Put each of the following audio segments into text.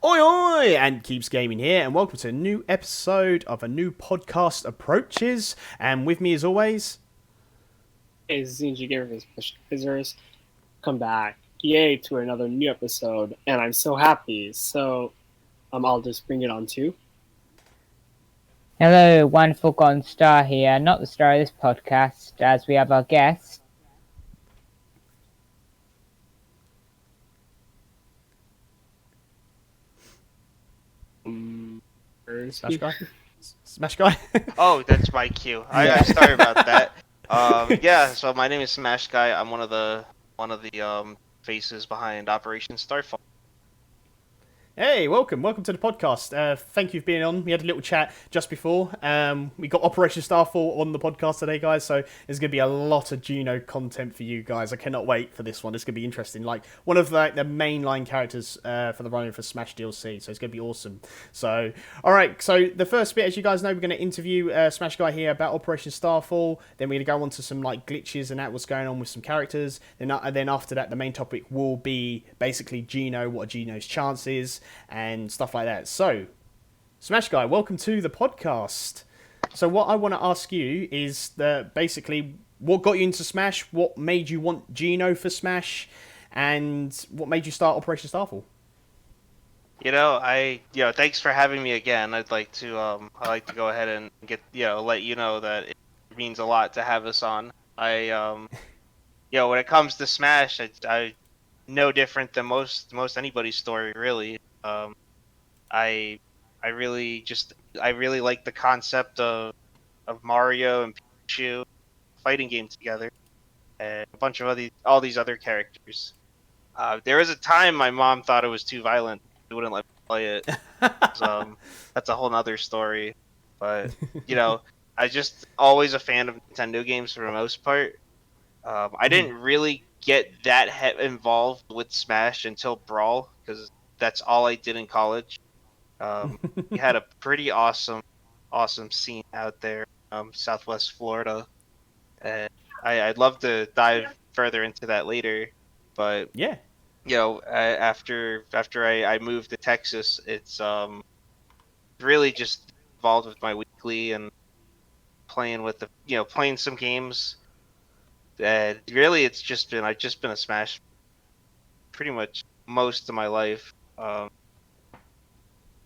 Oi oi! AntKeepsGaming here, and welcome to a new episode of a new podcast approaches. And with me, as always, Is Gamer Visitors come back. Yay to another new episode, and I'm so happy. So I'll just bring it on too. Hello, wonderful golden star here, not the star of this podcast, as we have our guest. Smash Guy. Smash Guy. Oh, that's my cue. I'm sorry about that. Yeah. So my name is Smash Guy. I'm one of the faces behind Operation Starfall. Hey, welcome to the podcast. Thank you for being on. We had a little chat just before. We got Operation Starfall on the podcast today, guys. So there's going to be a lot of Geno content for you guys. I cannot wait for this one. It's going to be interesting. Like one of the mainline characters for the running for Smash DLC. So it's going to be awesome. So all right. So the first bit, as you guys know, we're going to interview Smash Guy here about Operation Starfall. Then we're going to go on to some like glitches and what's going on with some characters. Then after that, the main topic will be basically Geno. What are Geno's chances? And stuff like that. So, Smash Guy, welcome to the podcast. So, what I want to ask you is basically what got you into Smash, what made you want Geno for Smash, and what made you start Operation Starfall. Thanks for having me again. I'd like to go ahead and let you know that it means a lot to have us on. When it comes to Smash, I no different than most anybody's story, really. I really like the concept of Mario and Pikachu fighting game together, and a bunch of all these other characters. There was a time my mom thought it was too violent; she wouldn't let me play it. So, that's a whole nother story. But I just always a fan of Nintendo games for the most part. I didn't really get that involved with Smash until Brawl, because that's all I did in college. We had a pretty awesome scene out there, Southwest Florida, and I'd love to dive further into that later. But yeah, after I moved to Texas, it's really just involved with my weekly and playing with playing some games. And really, I've just been a Smash pretty much most of my life.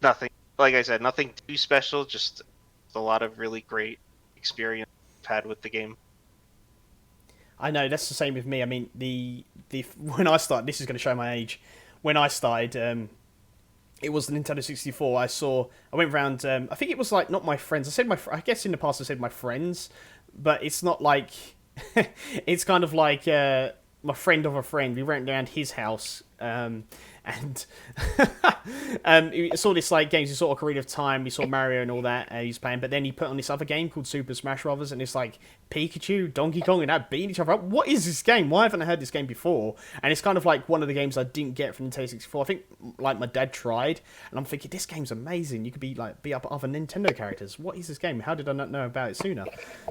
Nothing, like I said, nothing too special. Just a lot of really great experience I've had with the game. I know that's the same with me. I mean, the when I started, this is going to show my age. When I started, it was the Nintendo 64. I went around. I think it was like not my friends. I guess in the past I said my friends, but it's not like. It's kind of like my friend of a friend. We went around his house, and we saw this like games. We saw Ocarina of Time. We saw Mario and all that he was playing. But then he put on this other game called Super Smash Bros. And it's like Pikachu, Donkey Kong, and that beating each other up. What is this game? Why haven't I heard this game before? And it's kind of like one of the games I didn't get from Nintendo 64. I think like my dad tried, and I'm thinking this game's amazing. You could be up other Nintendo characters. What is this game? How did I not know about it sooner?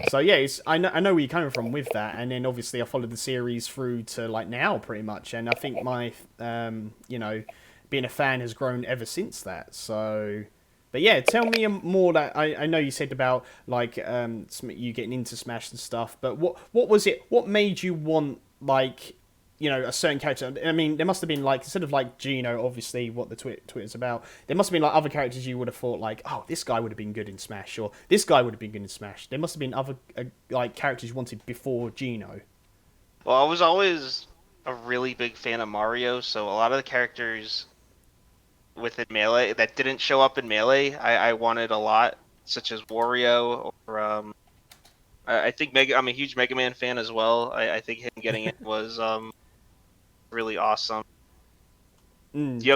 So yeah, I know where you're coming from with that. And then obviously I followed the series through to like now pretty much. And I think my being a fan has grown ever since that. So, but yeah, tell me more. That I know you said about like you getting into Smash and stuff. But what was it? What made you want like a certain character? I mean, there must have been like instead of like Geno, obviously what the Twitter's about. There must have been like other characters you would have thought like, oh, this guy would have been good in Smash, or this guy would have been good in Smash. There must have been other like characters you wanted before Geno. Well, I was always a really big fan of Mario, so a lot of the characters within Melee that didn't show up in Melee, I wanted a lot, such as Wario, or I think I'm a huge Mega Man fan as well. I think him getting it was really awesome.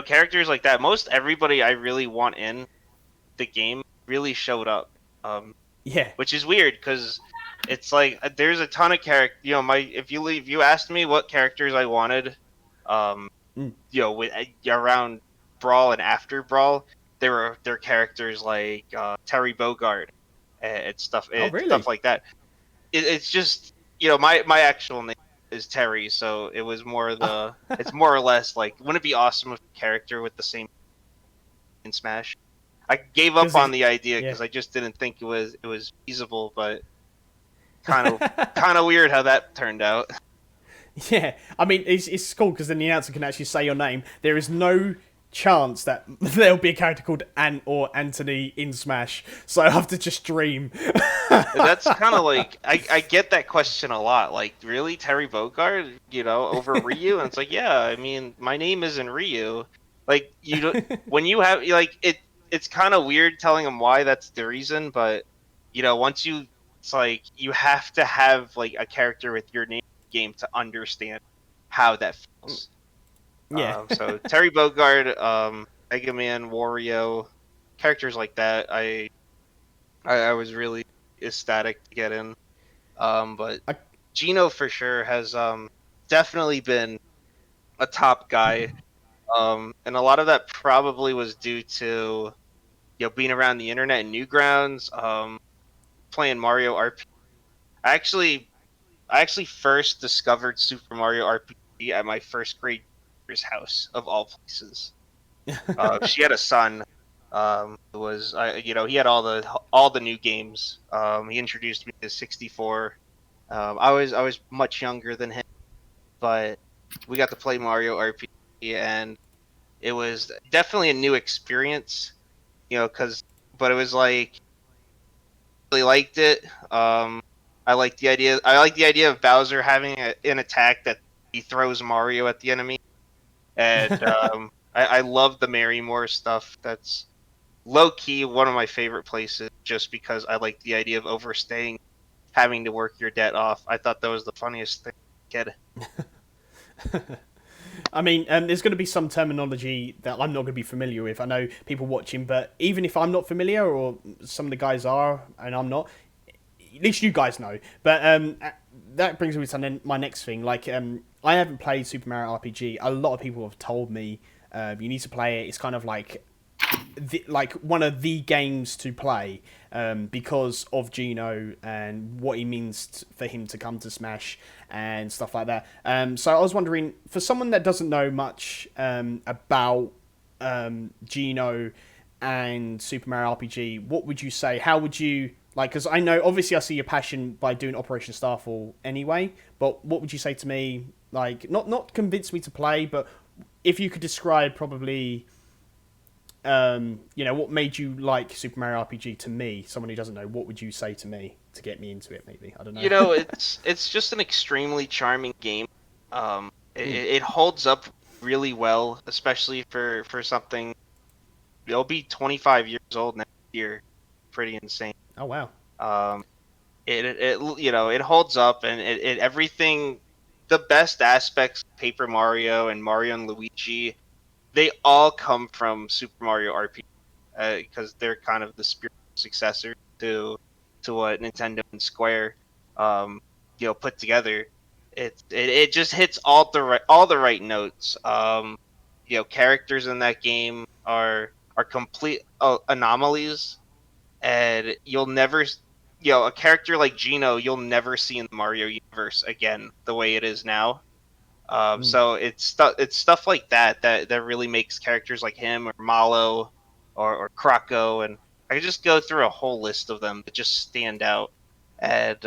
Characters like that, most everybody I really want in the game really showed up. Yeah, which is weird because it's like there's a ton of character. If you asked me what characters I wanted, around Brawl and after Brawl, there are characters like Terry Bogard and stuff, oh and really? stuff like that. It's just my actual name is Terry, so it was more it's more or less like, wouldn't it be awesome if a character with the same in Smash. I gave up on the idea because I just didn't think it was feasible, but kind of weird how that turned out. Yeah, I mean, it's cool because then the announcer can actually say your name. There is no chance that there'll be a character called Ant or Anthony in Smash, so I have to just dream. That's kind of like, I get that question a lot. Like, really, Terry Bogard, over Ryu? And it's like, yeah, I mean, my name isn't Ryu. Like, you don't, when you have, like, it's kind of weird telling them why that's the reason, but, once it's like, you have to have, like, a character with your name game to understand how that feels. Yeah. So Terry Bogard, Mega Man, Wario, characters like that, I was really ecstatic to get in. But Geno for sure has definitely been a top guy. And a lot of that probably was due to being around the internet and Newgrounds, playing Mario RPG. I actually first discovered Super Mario RPG at my first grade teacher's house, of all places. She had a son. Who was he had all the new games. He introduced me to 64. I was much younger than him, but we got to play Mario RPG, and it was definitely a new experience. But it was like, really liked it. I like the idea. I like the idea of Bowser having an attack that he throws Mario at the enemy, and I love the Marymore stuff. That's low key one of my favorite places, just because I like the idea of overstaying, having to work your debt off. I thought that was the funniest thing, kid. I mean, there's going to be some terminology that I'm not going to be familiar with. I know people watching, but even if I'm not familiar, or some of the guys are and I'm not, at least you guys know. But that brings me to my next thing. Like, I haven't played Super Mario RPG. A lot of people have told me you need to play it. It's kind of like one of the games to play because of Geno and what he means for him to come to Smash and stuff like that. So I was wondering, for someone that doesn't know much about Geno and Super Mario RPG, what would you say? How would you, like, because I know, obviously I see your passion by doing Operation Starfall anyway, but what would you say to me, like, not convince me to play, but if you could describe probably, what made you like Super Mario RPG to me, someone who doesn't know, what would you say to me to get me into it, maybe? I don't know. It's just an extremely charming game. It holds up really well, especially for something. It'll be 25 years old next year. Pretty insane. Oh, wow. It holds up, and it everything, the best aspects of Paper Mario and Mario and Luigi, they all come from Super Mario RPG, because they're kind of the spiritual successor to what Nintendo and Square put together. It just hits all the right notes. Characters in that game are complete anomalies, and you'll never, a character like Geno, you'll never see in the Mario universe again the way it is now. So it's stuff like that really makes characters like him or Malo or Krako, and I could just go through a whole list of them that just stand out. And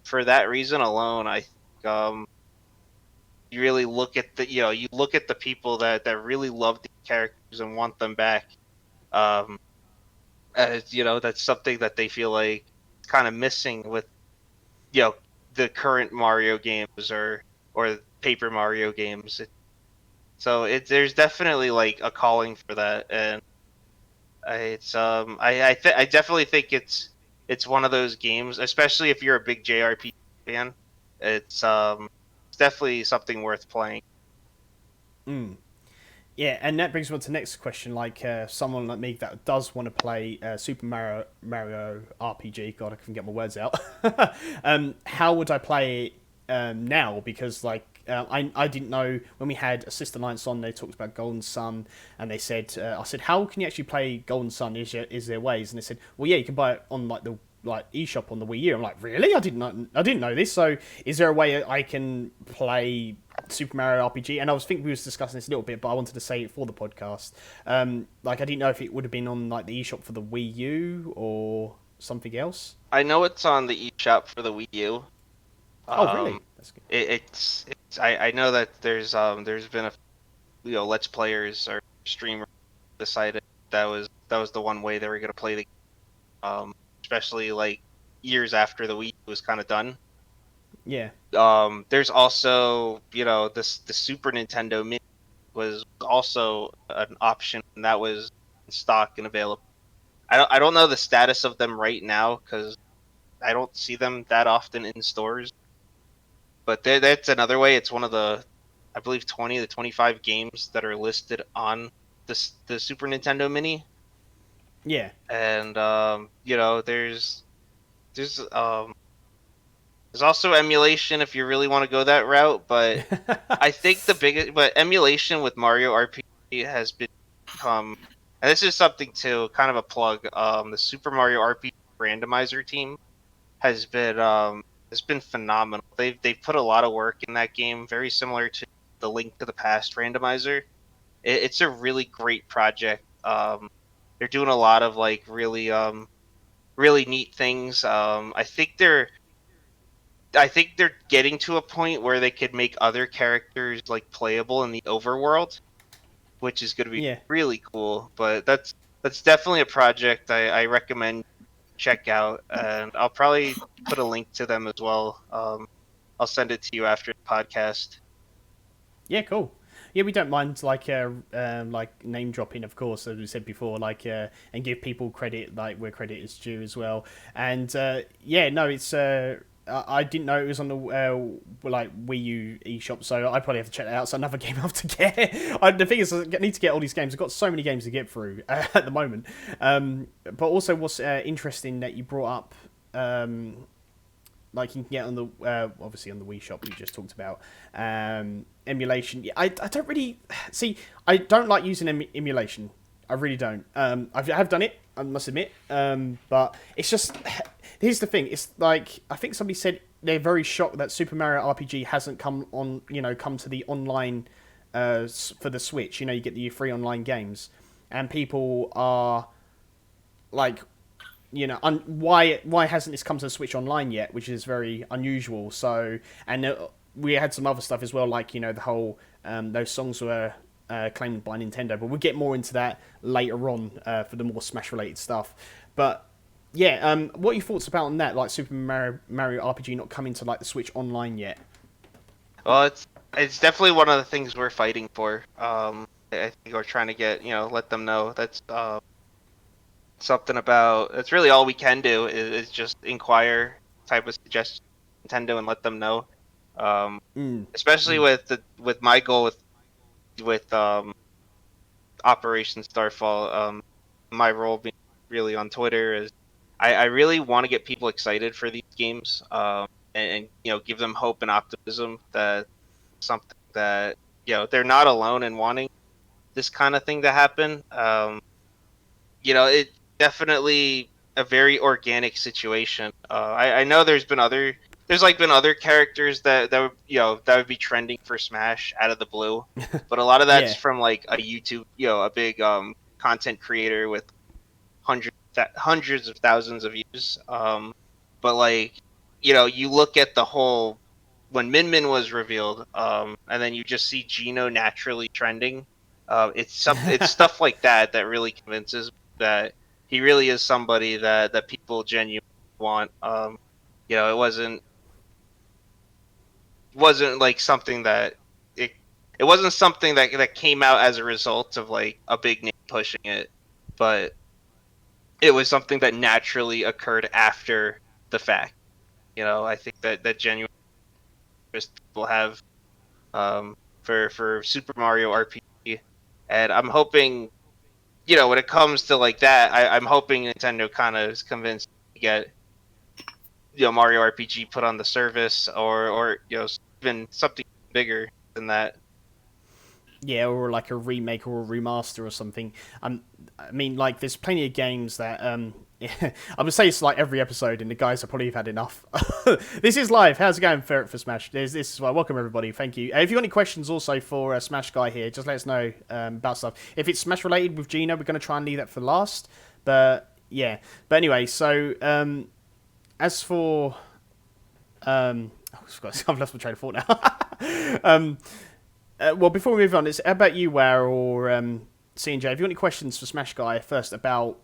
for that reason alone, I think you really look at the people that really love these characters and want them back. That's something that they feel like it's kind of missing with the current Mario games or Paper Mario games. There's definitely like a calling for that, and I definitely think it's one of those games, especially if you're a big JRPG fan. It's definitely something worth playing. Yeah, and that brings me on to the next question. Like, someone like me that does want to play Super Mario RPG, God, I can get my words out. How would I play it now? Because, like, I didn't know when we had Assist Alliance on, they talked about Golden Sun, and they said, I said, how can you actually play Golden Sun? Is there ways? And they said, well, yeah, you can buy it on like the eShop on the Wii U. I'm like, really? I didn't know this. So is there a way I can play Super Mario RPG, and I was thinking we was discussing this a little bit, but I wanted to say it for the podcast. Like I didn't know if it would have been on like the eShop for the Wii U or something else. I know it's on the eShop for the Wii U. Oh, really? That's good. It's I know that there's been a Let's Players or streamers decided that was the one way they were gonna play the game, especially like years after the Wii was kind of done. Yeah. There's also the Super Nintendo Mini was also an option, and that was in stock and available. I don't know the status of them right now because I don't see them that often in stores. But that's another way. It's one of the, I believe, 20 to 25 games that are listed on the Super Nintendo Mini. Yeah. And there's also emulation if you really want to go that route. But I think but emulation with Mario RPG has become, and this is something too, kind of a plug. The Super Mario RPG randomizer team has been phenomenal. They've put a lot of work in that game, very similar to the Link to the Past randomizer. It's a really great project. They're doing a lot of like really neat things. I think they're getting to a point where they could make other characters like playable in the overworld, which is going to be really cool. But that's definitely a project I recommend check out, and I'll probably put a link to them as well. I'll send it to you after the podcast. Yeah, cool. Yeah, we don't mind like name dropping, of course, as we said before, and give people credit like where credit is due as well. And it's I didn't know it was on the Wii U eShop, so I probably have to check that out. It's another game I have to get. The thing is, I need to get all these games. I've got so many games to get through at the moment. But also, what's interesting that you brought up, like you can get on the obviously on the Wii Shop you just talked about, emulation. I don't really see. I don't like using emulation. I really don't. I have done it, I must admit. But it's just, here's the thing. It's like, I think somebody said they're very shocked that Super Mario RPG hasn't come to the online for the Switch. You get the free online games, and people are like, why hasn't this come to the Switch online yet? Which is very unusual. So, and we had some other stuff as well, like the whole those songs were claimed by Nintendo, but we'll get more into that later on for the more Smash related stuff. But yeah, what are your thoughts about on that? Like Super Mario RPG not coming to like the Switch online yet? Well, it's definitely one of the things we're fighting for. I think we're trying to get let them know that's something about. That's really all we can do is just inquire type of suggestions to Nintendo and let them know. Especially with my goal with Operation Starfall, my role being really on Twitter is I really want to get people excited for these games, and give them hope and optimism that something that they're not alone in wanting this kind of thing to happen. It definitely a very organic situation. I know there's been other characters that would be trending for Smash out of the blue, but a lot of that's from like a YouTube, a big content creator with hundreds of thousands of views. But like, you look at the whole when Min Min was revealed, and then you just see Geno naturally trending. It's stuff like that that really convinces that he really is somebody that people genuinely want. It wasn't like something that it wasn't something that came out as a result of like a big name pushing it, but it was something that naturally occurred after the fact. I think that genuine interest people have for Super Mario RPG, and I'm hoping when it comes to like that, I'm hoping Nintendo kind of is convinced to get Mario RPG put on the service, or even something bigger than that. Yeah, or like a remake or a remaster or something. I mean, like, there's plenty of games that Yeah, I'm gonna say it's like every episode, and the guys have probably had enough. This is live. How's it going, Ferret for Smash? This is welcome everybody. Thank you. If you got any questions also for Smash Guy here, just let us know about stuff. If it's Smash related with Geno, we're gonna try and leave that for last. But yeah. But anyway, so as for I've lost my train of thought now. Well, before we move on, it's how about you, Ware or C&J, have you got any questions for Smash Guy first about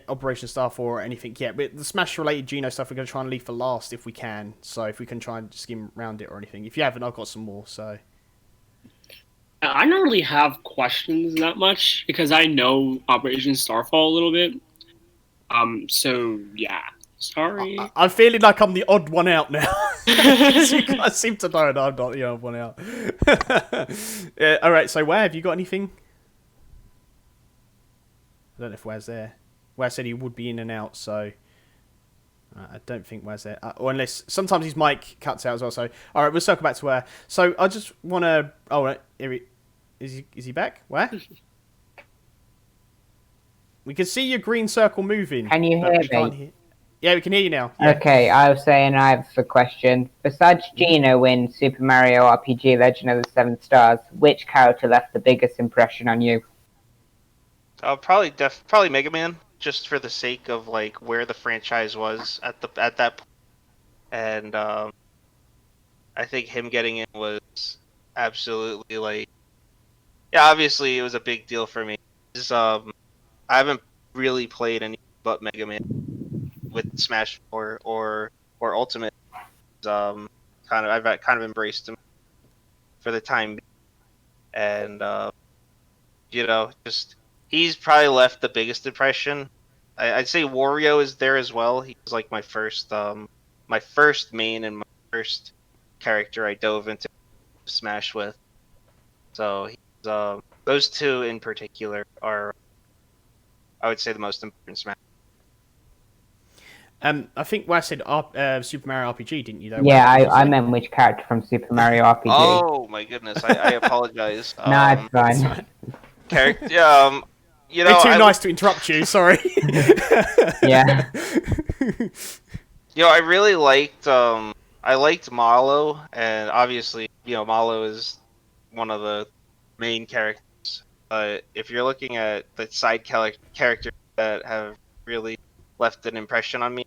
Operation Starfall or anything? Yeah, but the Smash-related Geno stuff we're going to try and leave for last if we can. So if we can try and skim around it or anything. If you haven't, I've got some more, so... I don't really have questions that much because I know Operation Starfall a little bit. So, yeah. Sorry. I'm feeling like I'm the odd one out now. You guys seem to know that I'm not the odd one out. Yeah, alright, so Ware, have you got anything? I don't know if Ware's there. Ware said he would be in and out, so I don't think Ware's there. Or unless sometimes his mic cuts out as well. So all right, we'll circle back to Ware. So I just want to. Oh, right, is he back? Where? We can see your green circle moving. Can you hear me? Yeah, we can hear you now. Yeah. Okay, I was saying I have a question. Besides Geno in Super Mario RPG Legend of the Seven Stars, which character left the biggest impression on you? Probably Mega Man, just for the sake of like where the franchise was at that point. And I think him getting in was absolutely like, yeah, obviously it was a big deal for me. I haven't really played any but Mega Man with Smash or Ultimate. I've kind of embraced him for the time being, and just. He's probably left the biggest impression. I'd say Wario is there as well. He was like my first main and my first character I dove into Smash with. So those two in particular are, I would say, the most important Smash. I think Wes said Super Mario RPG, didn't you? Though? Yeah, I meant which character from Super Mario RPG. Oh my goodness, I apologize. No, it's fine. Character, You're too nice to interrupt you. Sorry. Yeah. I really liked Malo, and obviously, Malo is one of the main characters. If you're looking at the side characters that have really left an impression on me,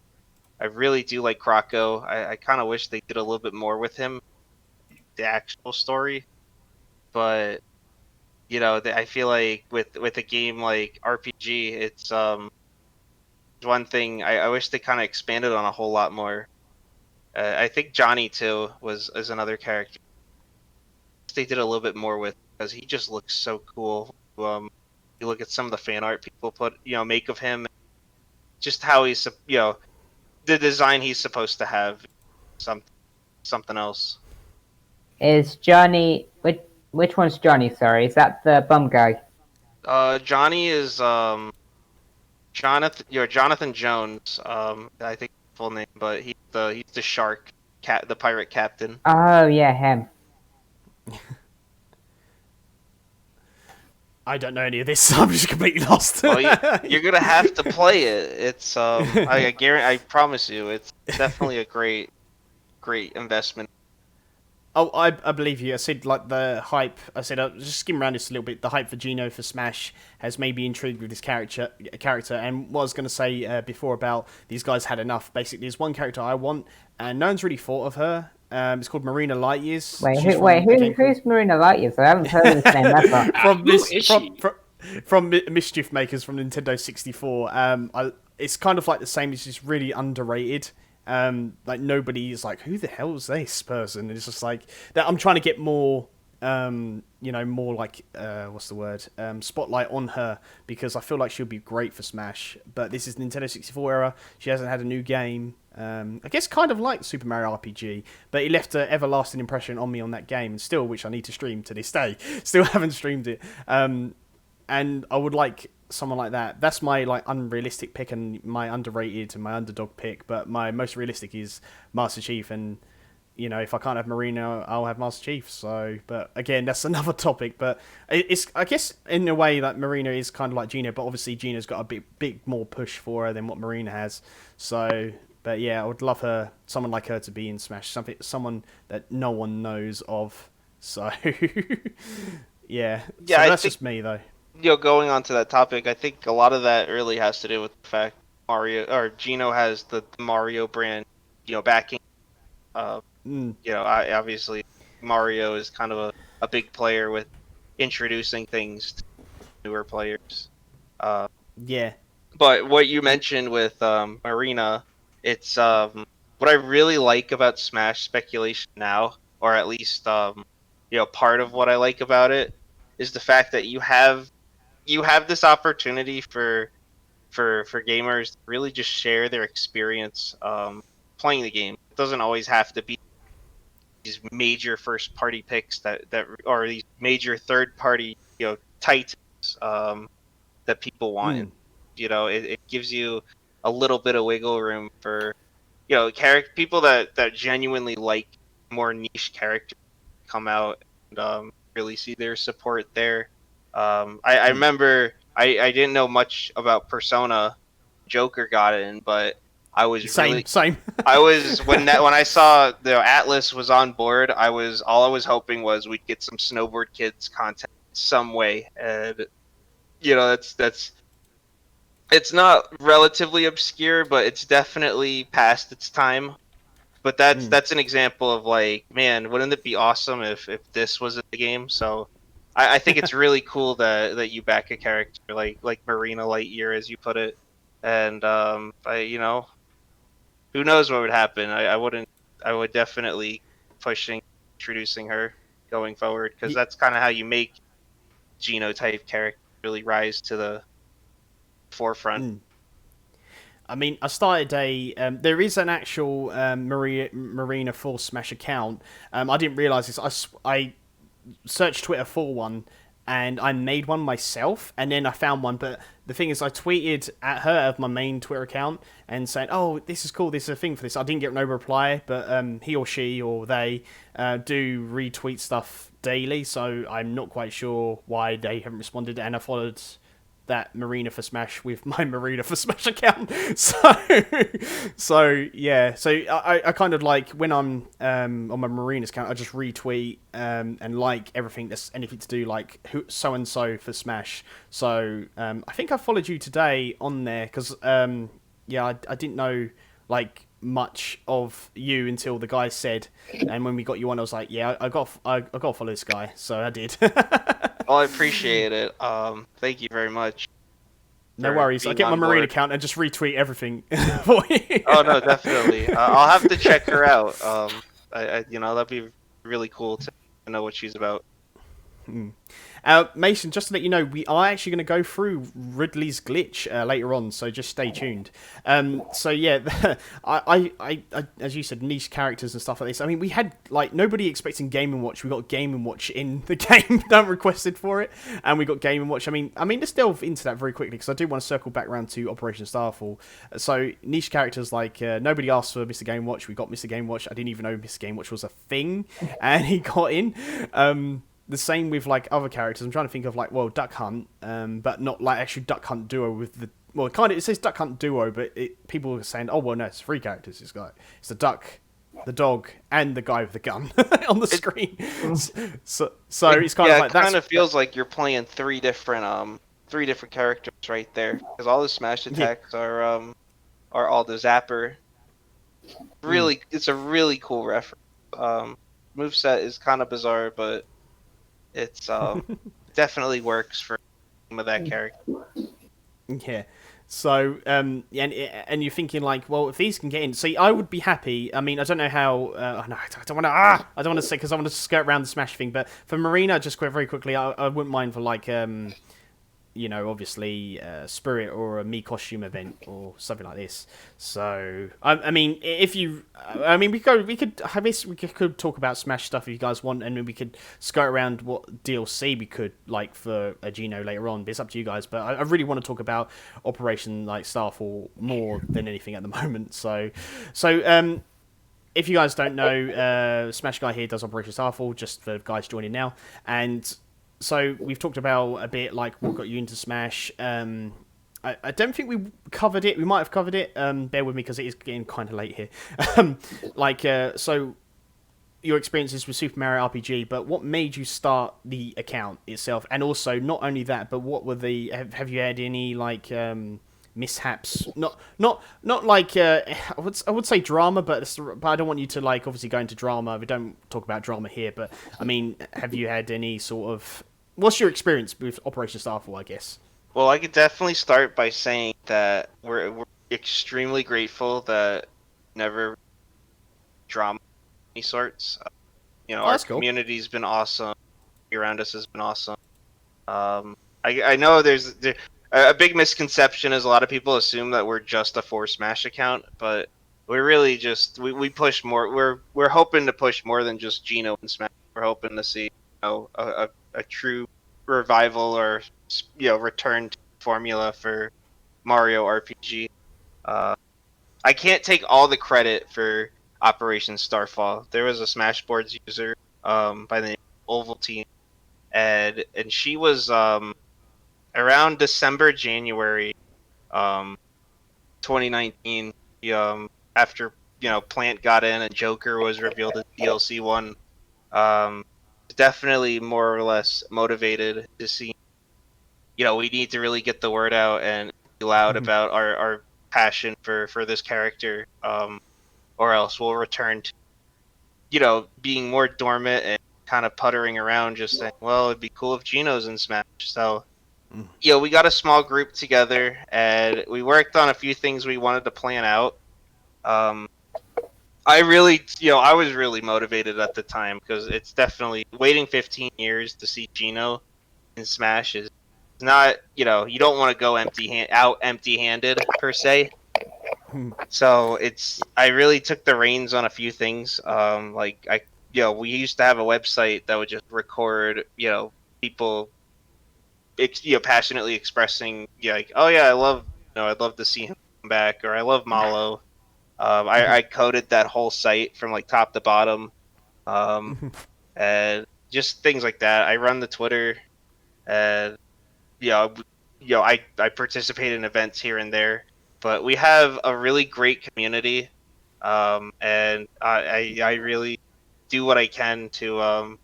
I really do like Krocko. I kind of wish they did a little bit more with him, the actual story, but. I feel like with a game like RPG, it's one thing I wish they kind of expanded on a whole lot more. I think Johnny too is another character they did a little bit more with because he just looks so cool. You look at some of the fan art people make of him, just how he's the design he's supposed to have, something else. Is Johnny which one's Johnny? Sorry, is that the bum guy? Johnny is Jonathan Jones. I think full name, but he's the shark the pirate captain. Oh yeah, him. I don't know any of this, so I'm just completely lost. Well, you're gonna have to play it. It's I guarantee, I promise you, it's definitely a great investment. Oh, I believe you. I said, like, the hype. I said, I'll just skim around this a little bit. The hype for Geno for Smash has made me intrigued with this character. And what I was going to say before about these guys had enough. Basically, there's one character I want, and no one's really thought of her. It's called Marina Lightyears. Who's Marina Lightyears? I haven't heard of this name ever. From Mischief Makers from Nintendo 64. It's kind of like the same. It's just really underrated. Like nobody's like, who the hell is this person? It's just like that. I'm trying to get more, more like what's the word? Spotlight on her because I feel like she'll be great for Smash. But this is Nintendo 64 era. She hasn't had a new game. I guess kind of like Super Mario RPG, but it left an everlasting impression on me on that game, and still, which I need to stream to this day. Still haven't streamed it. And I would like someone like that. That's my like unrealistic pick and my underrated and my underdog pick, but my most realistic is Master Chief, and you know, if I can't have Marina, I'll have Master Chief. So, but again, that's another topic. But it's, I guess, in a way that Marina is kind of like Geno, but obviously Geno's got a big more push for her than what Marina has. So, but yeah, I would love someone like her to be in Smash, someone that no one knows of. So, yeah. So I that's think, just me though. going on to that topic, I think a lot of that really has to do with the fact Geno has the Mario brand, backing. Obviously Mario is kind of a big player with introducing things to newer players. Yeah. But what you mentioned with Marina, it's what I really like about Smash speculation now, or at least part of what I like about it, is the fact that you have this opportunity for gamers to really just share their experience playing the game. It doesn't always have to be these major first party picks that or these major third party titans that people want. It gives you a little bit of wiggle room for people that genuinely like more niche characters come out and really see their support there. I remember I didn't know much about Persona. Joker got in, but I was Same. I was when I saw the Atlas was on board. All I was hoping was we'd get some Snowboard Kids content some way, and that's it's not relatively obscure, but it's definitely past its time. But that's an example of like, man, wouldn't it be awesome if this was in the game? So I think it's really cool that you back a character like Marina Lightyear, as you put it, and who knows what would happen. I would definitely pushing introducing her going forward, because that's kind of how you make Geno type character really rise to the forefront. I mean, I started there is an actual Marina Full Smash account. I didn't realise this. I searched Twitter for one, and I made one myself, and then I found one. But the thing is, I tweeted at her of my main Twitter account and saying, "Oh, this is cool. This is a thing for this." I didn't get no reply, but he or she or they do retweet stuff daily, so I'm not quite sure why they haven't responded. And I followed that Marina for Smash with my Marina for Smash account. So yeah. So I kind of like, when I'm on my Marina's account, I just retweet and like everything that's anything to do like who so and so for Smash. So I think I followed you today on there because I didn't know like much of you until the guy said, and when we got you on, I was like, yeah, I got to follow this guy, so I did. Well, I appreciate it. Thank you very much. No worries. I get my Marine account and just retweet everything for you. Oh no, definitely. I'll have to check her out. That'd be really cool to know what she's about. Mason, just to let you know, we are actually going to go through Ridley's glitch later on, so just stay tuned. So yeah, I as you said, niche characters and stuff like this. I mean, we had like nobody expecting Game & Watch. We got Game & Watch in the game. Don't requested for it, and we got Game & Watch. I mean, let's delve into that very quickly because I do want to circle back around to Operation Starfall. So niche characters like nobody asked for Mr. Game & Watch. We got Mr. Game & Watch. I didn't even know Mr. Game & Watch was a thing, and he got in. The same with like other characters. I'm trying to think of like, well, Duck Hunt, but not like actually Duck Hunt duo with the, well, kind of, it says Duck Hunt duo, but people are saying, oh well, no, it's 3 characters. It's the duck, the dog, and the guy with the gun on the screen. So it's kind of like that. It kind of feels like you're playing three different characters right there, because all the smash attacks are all the zapper. Really, it's a really cool reference. Moveset is kind of bizarre, but it's definitely works for that character. Yeah. So and you're thinking like, well, if these can get in, see, I would be happy. I mean, I don't know how. No, I don't want to say because I want to skirt around the Smash thing. But for Marina, just very quickly, I wouldn't mind for like obviously Spirit or a Mii Costume event or something like this. So I mean, if you, we could talk about Smash stuff if you guys want, and then we could skirt around what DLC we could like for a Geno later on. But it's up to you guys. But I really want to talk about Operation like Starfall more than anything at the moment. So if you guys don't know, Smash Guy here does Operation Starfall, just for guys joining now. And so we've talked about a bit like what got you into Smash. I don't think we covered it. We might have covered it. Bear with me because it is getting kind of late here. So your experiences with Super Mario RPG, but what made you start the account itself? And also, not only that, but what were the... Have you had any, like... mishaps, not like I would say drama, but I don't want you to like obviously go into drama. We don't talk about drama here, but I mean, have you had any sort of... What's your experience with Operation Starfall, I guess? Well, I could definitely start by saying that we're extremely grateful that never drama of any sorts. Our That's cool. community's been awesome. Around us has been awesome. I know there's a big misconception is a lot of people assume that we're just a For Smash account, but we're really just we push more. We're hoping to push more than just Geno and Smash. We're hoping to see a true revival or return to formula for Mario RPG. I can't take all the credit for Operation Starfall. There was a Smashboards user by the name of Ovaltine, and she was around December, January, 2019. After Plant got in and Joker was revealed as DLC 1. Definitely more or less motivated to see. We need to really get the word out and be loud about our passion for this character, or else we'll return to being more dormant and kind of puttering around, just saying, well, it'd be cool if Geno's in Smash. So we got a small group together and we worked on a few things we wanted to plan out. I was really motivated at the time because it's definitely waiting 15 years to see Geno in Smash is not, you don't want to go empty-handed per se. So I really took the reins on a few things. We used to have a website that would just record, people, passionately expressing, like, oh yeah, I'd love to see him come back, or I love Malo. I coded that whole site from like top to bottom, and just things like that. I run the Twitter, and I participate in events here and there. But we have a really great community, and I really do what I can to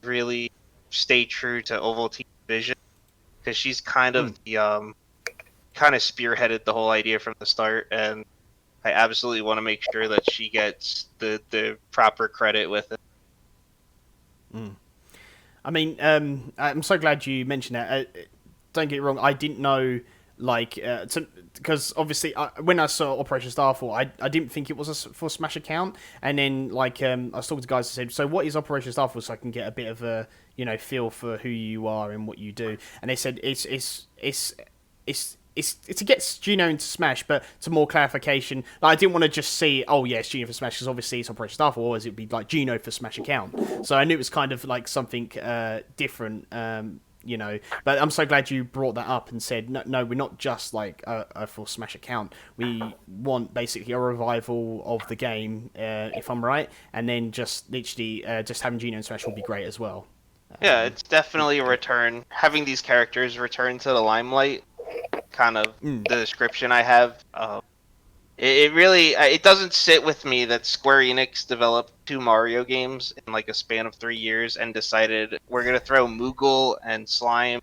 really stay true to Ovaltine's vision, because she's kind of the kind of spearheaded the whole idea from the start, and I absolutely want to make sure that she gets the proper credit with it. I mean, I'm so glad you mentioned that. Don't get it wrong, I didn't know, like, because obviously when I saw Operation Starfall, I didn't think it was a for Smash account, and then like I was talking to guys who said, so what is Operation Starfall, so I can get a bit of a feel for who you are and what you do, and they said it's to get Geno into Smash, but to more clarification, like, I didn't want to just see, oh yeah, it's Geno for Smash, because obviously it's Operation Starfall, or it'd be like Geno for Smash account. So I knew it was kind of like something different, But I'm so glad you brought that up and said, no, we're not just like a full Smash account. We want basically a revival of the game, if I'm right, and then just literally just having Geno in Smash will be great as well. Yeah, it's definitely a return. Having these characters return to the limelight, kind of the description I have. It really it doesn't sit with me that Square Enix developed 2 Mario games in like a span of 3 years and decided we're gonna throw Moogle and Slime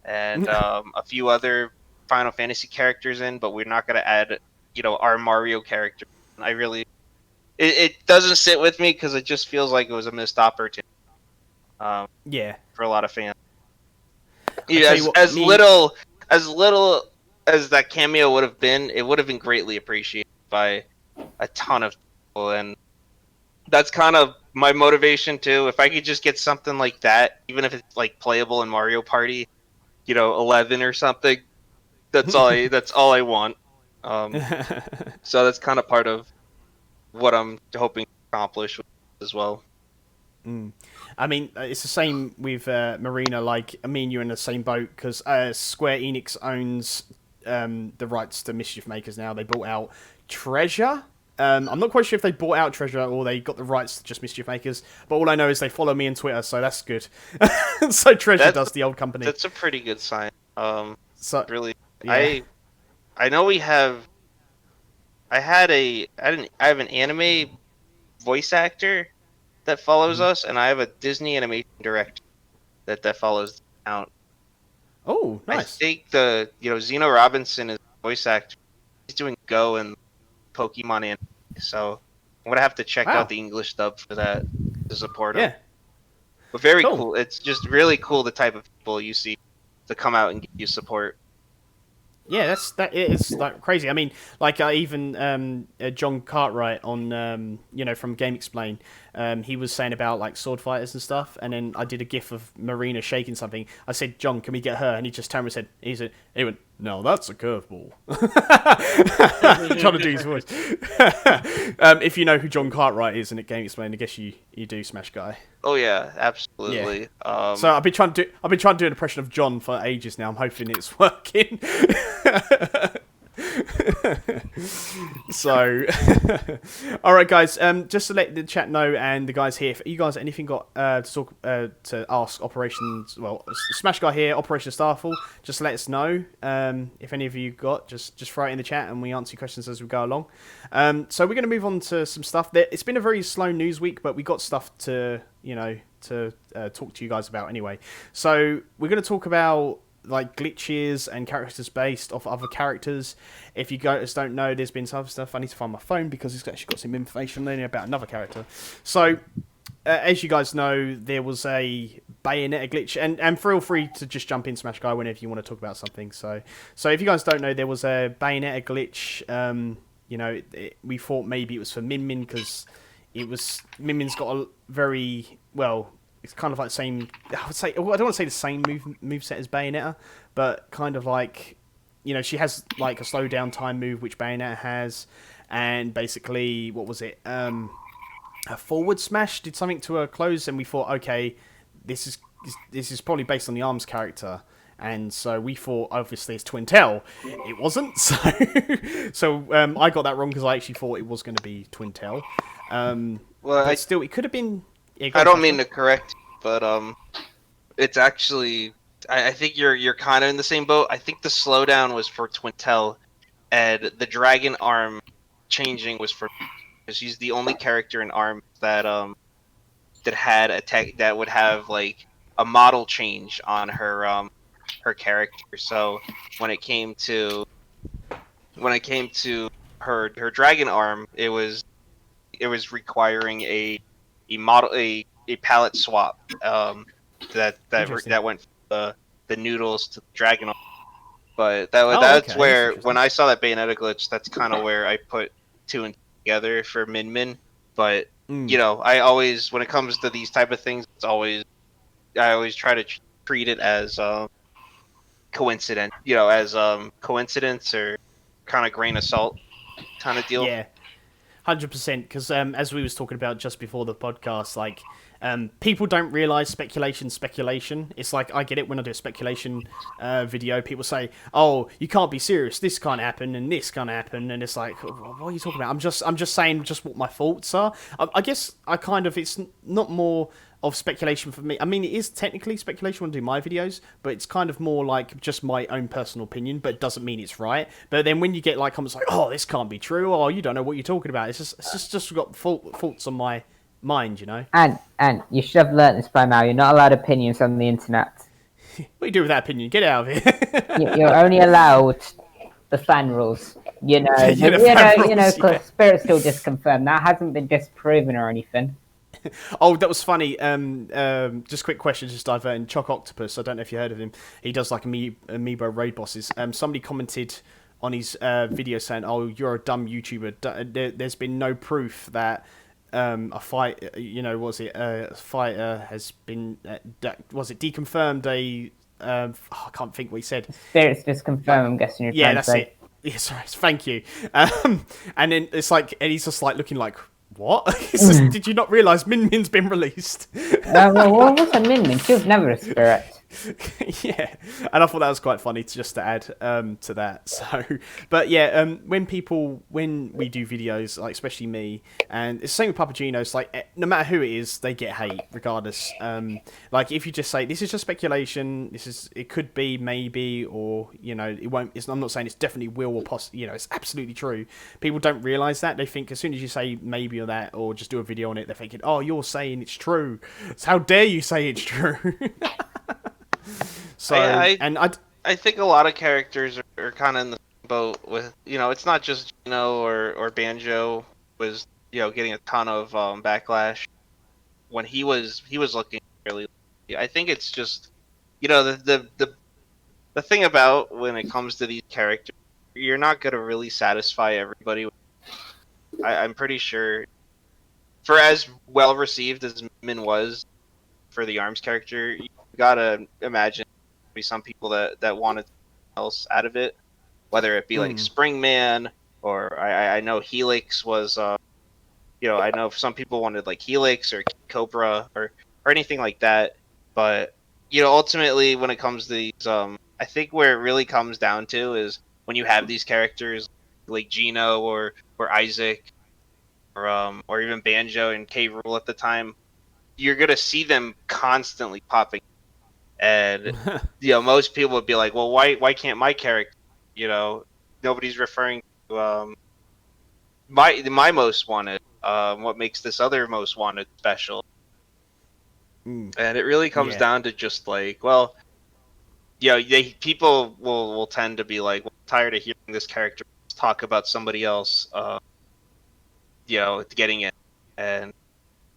and a few other Final Fantasy characters in, but we're not gonna add our Mario character. It doesn't sit with me because it just feels like it was a missed opportunity. For a lot of fans. As little as that cameo would have been, it would have been greatly appreciated by a ton of people, and that's kind of my motivation too. If I could just get something like that, even if it's like playable in Mario Party, 11 or something, that's all I want. So that's kind of part of what I'm hoping to accomplish as well. I mean, it's the same with Marina. Like, I mean, you're in the same boat because Square Enix owns the rights to Mischief Makers now. They bought out Treasure, I'm not quite sure if they bought out Treasure or they got the rights to just Mischief Makers, but all I know is they follow me on Twitter, so that's good. So Treasure does the old company. That's a pretty good sign. So Really, yeah. I know we have. I have an anime voice actor that follows us, and I have a Disney animation director that follows the account. Oh, I nice. think Zeno Robinson is a voice actor. He's doing Go and Pokemon anime, so I'm gonna have to check Wow. out the English dub for that to support him. Yeah. But very Cool. cool. It's just really cool the type of people you see to come out and give you support. Yeah, it's like crazy. I mean, like even John Cartwright on from Game Explain, he was saying about like sword fighters and stuff, and then I did a gif of Marina shaking something. I said, "John, can we get her?" And he just turned and said, he went, "No, that's a curveball." Trying to do his voice. If you know who John Cartwright is and at Game Explain, I guess you do, Smash Guy. Oh yeah, absolutely. Yeah. So I've been trying to do an impression of John for ages now. I'm hoping it's working. So, all right, guys. Just to let the chat know and the guys here, if you guys anything got to talk to ask operations, well, Smash Guy here, Operation Starfall. Just let us know. If any of you got, just throw it in the chat and we answer your questions as we go along. So we're going to move on to some stuff. It's been a very slow news week, but we got stuff to talk to you guys about anyway. So we're going to talk about like glitches and characters based off other characters. If you guys don't know, there's been some stuff. I need to find my phone because it's actually got some information in about another character. So as you guys know, there was a Bayonetta glitch, and feel free to just jump in, Smash Guy, whenever you want to talk about something. So if you guys don't know, there was a Bayonetta glitch. We thought maybe it was for Min Min because Min Min's got a very well. It's kind of like the same. I would say I don't want to say the same moveset as Bayonetta, but kind of like, she has like a slow down time move which Bayonetta has, and basically what was it? A forward smash did something to her clothes, and we thought, okay, this is probably based on the ARMS character, and so we thought obviously it's Twin Tail. It wasn't, so I got that wrong because I actually thought it was going to be Twin Tail. But still, it could have been. Yeah, I don't mean to correct you, but it's actually I think you're kind of in the same boat. I think the slowdown was for Twintel, and the dragon arm changing was for because she's the only character in ARM that had a tech that would have like a model change on her character. So when it came to her dragon arm, it was requiring a palette swap that went from the noodles to the dragon arm. But that's where when I saw that Bayonetta glitch, that's kind of where I put two and two together for Min Min. But I always, when it comes to these type of things, I always try to treat it as coincidence, coincidence or kind of grain of salt kind of deal. Yeah. 100%, because as we was talking about just before the podcast, like people don't realize speculation. It's like I get it when I do a speculation video. People say, "Oh, you can't be serious. This can't happen, and this can't happen," and it's like, what are you talking about? I'm just saying just what my thoughts are. I guess it's not more of speculation for me. I mean, it is technically speculation when I do my videos, but it's kind of more like just my own personal opinion, but it doesn't mean it's right. But then when you get like comments like, "Oh, this can't be true," or "You don't know what you're talking about," it's just got faults on my mind, And you should have learnt this by now. You're not allowed opinions on the internet. What do you do with that opinion? Get out of here. You're only allowed the fan rules. Because Spirit still just confirmed that hasn't been disproven or anything. Oh, that was funny. Just quick question, just diverting. Choc Octopus, I don't know if you heard of him. He does like Amiibo raid bosses. Somebody commented on his video saying, "Oh, you're a dumb YouTuber. There's been no proof that a fight, a fighter has been, deconfirmed I can't think what he said. Spirit's just confirmed, I'm guessing you're trying to say. It. Yeah, sorry, thank you. And then it's like, and he's just like looking like, what? Did you not realise Min Min's been released? Well, what's a Min Min? She was never a spirit. Yeah, and I thought that was quite funny to add to that. So, but yeah, when we do videos, like especially me, and it's the same with Papa Geno. It's like no matter who it is, they get hate regardless. Like if you just say this is just speculation, it could be maybe, or it won't. I'm not saying it's definitely will or it's absolutely true. People don't realize that. They think as soon as you say maybe or that, or just do a video on it, they're thinking, oh, you're saying it's true. So how dare you say it's true? So I think a lot of characters are kind of in the same boat with it's not just or Banjo was getting a ton of backlash when he was looking really. I think it's just the thing about when it comes to these characters, you're not gonna really satisfy everybody. I'm pretty sure for as well received as Min was for the Arms character, you gotta imagine be some people that wanted something else out of it, whether it be like Springman or I know Helix was I know some people wanted like Helix or Cobra or anything like that, but ultimately when it comes to these I think where it really comes down to is when you have these characters like Geno or Isaac or even Banjo and K. Rool at the time, you're gonna see them constantly popping. And most people would be like, well, why can't my character? Nobody's referring to my most wanted. What makes this other most wanted special? And it really comes down to just like, well, people will tend to be like, well, I'm tired of hearing this character talk about somebody else, getting it, and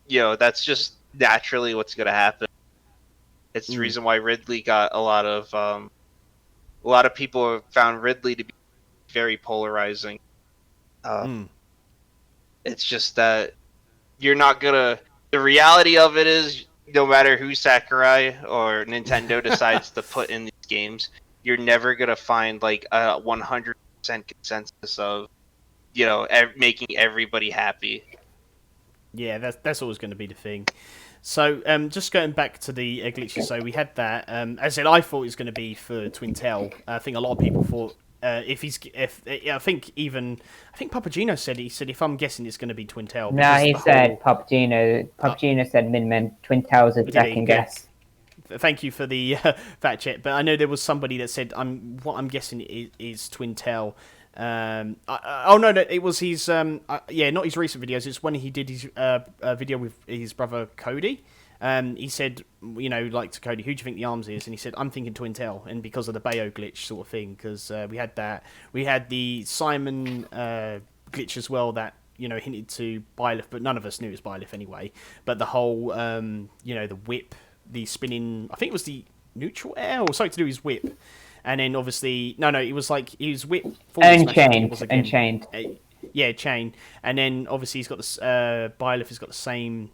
that's just naturally what's gonna happen. It's the reason why Ridley got a lot of people found Ridley to be very polarizing. It's just that you're not gonna. The reality of it is, no matter who Sakurai or Nintendo decides to put in these games, you're never gonna find like a 100% consensus of, making everybody happy. Yeah, that's always going to be the thing. So, just going back to the glitches, so we had that. As I said, I thought it was going to be for Twintel. I think a lot of people thought I think Papa Geno said if I'm guessing it's going to be Twintel. No, he said Papa Geno. Papa Geno said Min Twintel's a second guess. Thank you for the fact check, but I know there was somebody that said what I'm guessing is Twintel. No, it was his not his recent videos. It's when he did his video with his brother Cody. He said, like to Cody, who do you think the Arms is? And he said, I'm thinking Twintel, and because of the Bayo glitch sort of thing, because we had that. We had the Simon glitch as well that hinted to Byleth, but none of us knew it was Byleth anyway. But the whole the whip, the spinning, I think it was the neutral air or something to do with his whip. And then obviously, it was like he was whip. Unchained. Chain. And then obviously he's got this. Byleth has got the same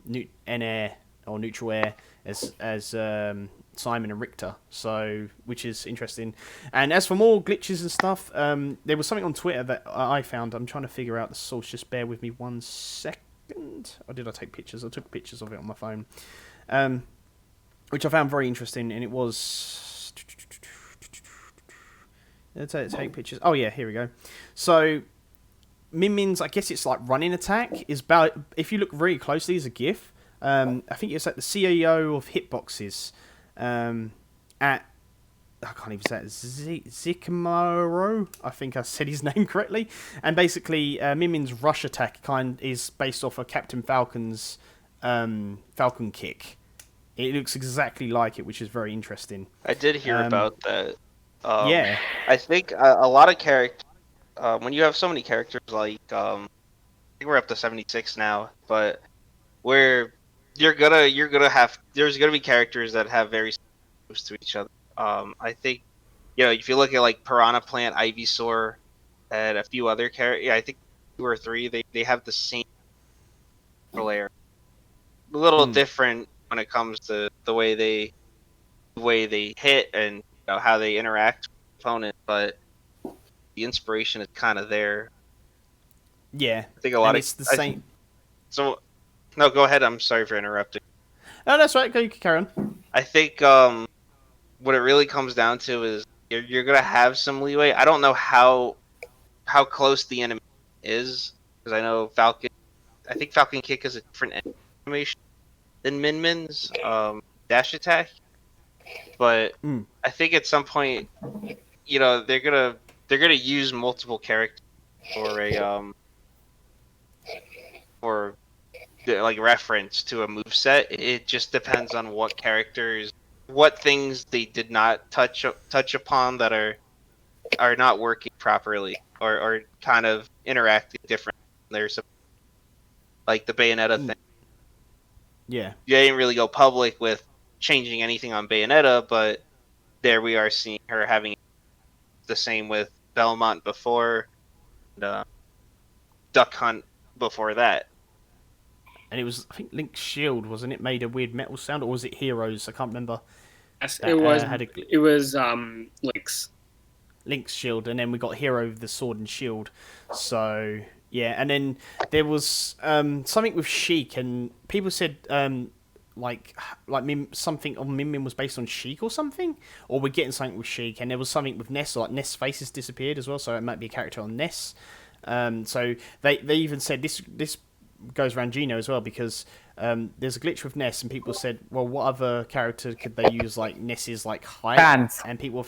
air or neutral air as Simon and Richter. So, which is interesting. And as for more glitches and stuff, there was something on Twitter that I found. I'm trying to figure out the source. Just bear with me 1 second. Or did I take pictures? I took pictures of it on my phone, which I found very interesting. And it was. Let's take pictures. Oh yeah, here we go. So Min-Min's, I guess it's like running attack is about. If you look really closely, as a GIF. I think it's like the CEO of Hitboxes at. I can't even say it. Zikimaro. I think I said his name correctly. And basically, Min-Min's rush attack is based off of Captain Falcon's Falcon kick. It looks exactly like it, which is very interesting. I did hear about that. I think a lot of characters. When you have so many characters, like I think we're up to 76 now, but where you're gonna have there's gonna be characters that have very close to each other. I think if you look at like Piranha Plant, Ivysaur, and a few other characters, I think 2 or 3 they have the same layer. A little different when it comes to the way they hit and how they interact with the opponent, but the inspiration is kind of there. Yeah, I think a lot of it's the same. So, no, go ahead. I'm sorry for interrupting. Oh, that's right. Go, you can carry on. I think what it really comes down to is you're gonna have some leeway. I don't know how close the enemy is, because I know Falcon. I think Falcon Kick is a different animation than Min Min's dash attack, but I think at some point, they're gonna use multiple characters for a for like reference to a move set. It just depends on what characters, what things they did not touch upon that are not working properly or kind of interacting differently. There's like the Bayonetta thing. Yeah. They didn't really go public with changing anything on Bayonetta, but there we are seeing her having the same with Belmont before, and Duck Hunt before that. And it was, I think, Link's shield, wasn't it? Made a weird metal sound, or was it Heroes? I can't remember. Yes, That, it was. had a It was Link's. Link's shield, and then we got Hero with the sword and shield. So yeah, and then there was something with Sheik, and people said like something on Min Min was based on Sheik or something, or we're getting something with Sheik, and there was something with Ness, like Ness' face has disappeared as well, so it might be a character on Ness. So they even said this goes around Geno as well, because there's a glitch with Ness, and people said, well, what other character could they use like Ness's like height? Fans. And people.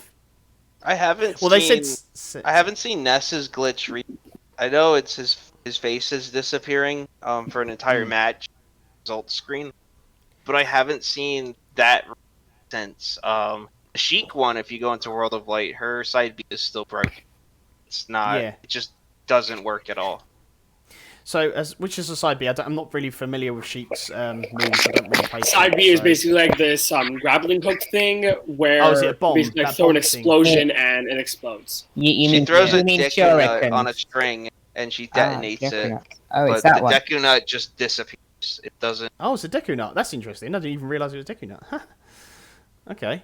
I haven't. Well, seen, they said. I haven't seen Ness's glitch. I know it's his face is disappearing for an entire match result screen, but I haven't seen that since the Sheik one. If you go into World of Light, her side B is still broken. It's not. Yeah. It just doesn't work at all. So, which is a side B? I'm not really familiar with Sheik's moves. I don't really play Side Sheik, B is so- basically like this grappling hook thing where Oh, is it a bomb? basically That throw an bomb thing? explosion and it explodes. You She mean, throws you a mean Deku Nut shurikens? on a string and she detonates it, Deku Nut. Oh, but it's that the one. Deku Nut just disappears. It doesn't. Oh, it's a Deku Nut. That's interesting. I didn't even realise it was a Deku Nut. Okay.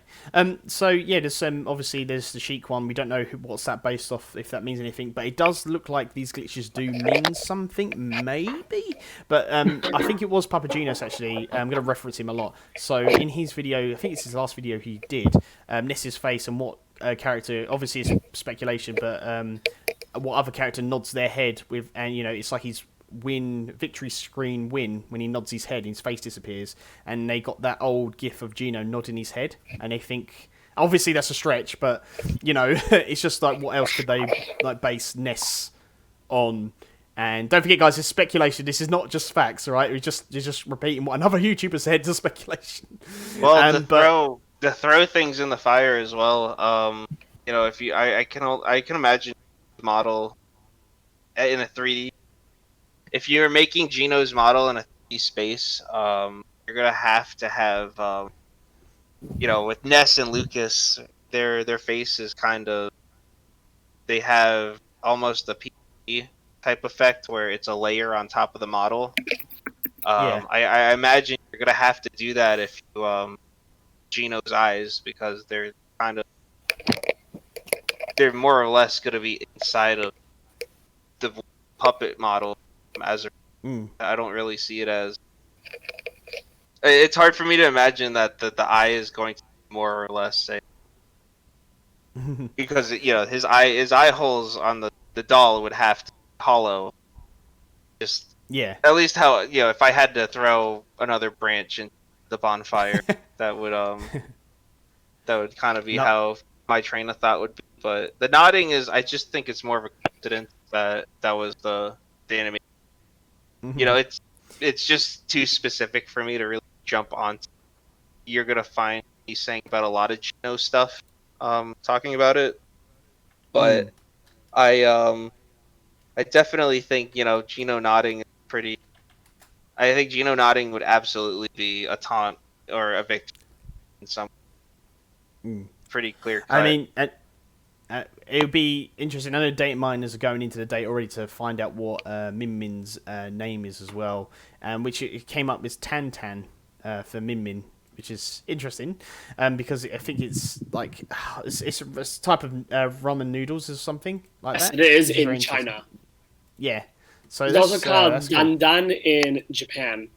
So yeah, there's obviously there's the Sheik one. We don't know what's that based off, if that means anything, but it does look like these glitches do mean something, maybe. But I think it was Papagenos actually. I'm going to reference him a lot. So in his video, I think it's his last video he did, Ness's face and what character. Obviously it's speculation, but what other character nods their head with, and it's like he's victory screen win when he nods his head and his face disappears, and they got that old gif of Geno nodding his head, and they think obviously that's a stretch, but it's just like, what else could they like base Ness on? And don't forget, guys, it's speculation. This is not just facts, all right? You're just repeating what another YouTuber said. It's speculation. Well, to throw things in the fire as well. If you, I can imagine the model in a 3D. If you're making Geno's model in a 3D space, you're gonna have to have, with Ness and Lucas, their face is kind of, they have almost a PG type effect where it's a layer on top of the model. Yeah. I imagine you're gonna have to do that if you Geno's eyes, because they're more or less gonna be inside of the puppet model. I don't really see it as. It's hard for me to imagine that the eye is going to be more or less say, because his eye holes on the doll would have to be hollow. Just at least how if I had to throw another branch in the bonfire, that would kind of be how my train of thought would be. But the nodding is, I just think it's more of a coincidence that was the animation. It's just too specific for me to really jump on. You're gonna find me saying about a lot of Geno stuff, talking about it, but I definitely think Geno nodding is pretty. I think Geno nodding would absolutely be a taunt or a victory in some pretty clear cut. I mean, it would be interesting. I know data miners are going into the data already to find out what Min Min's name is as well, which it came up as Tan Tan for Min Min, which is interesting because I think it's like it's a type of ramen noodles or something like yes, that. it is It's very in China. Yeah, so It's that's also called that's cool. dandan in Japan.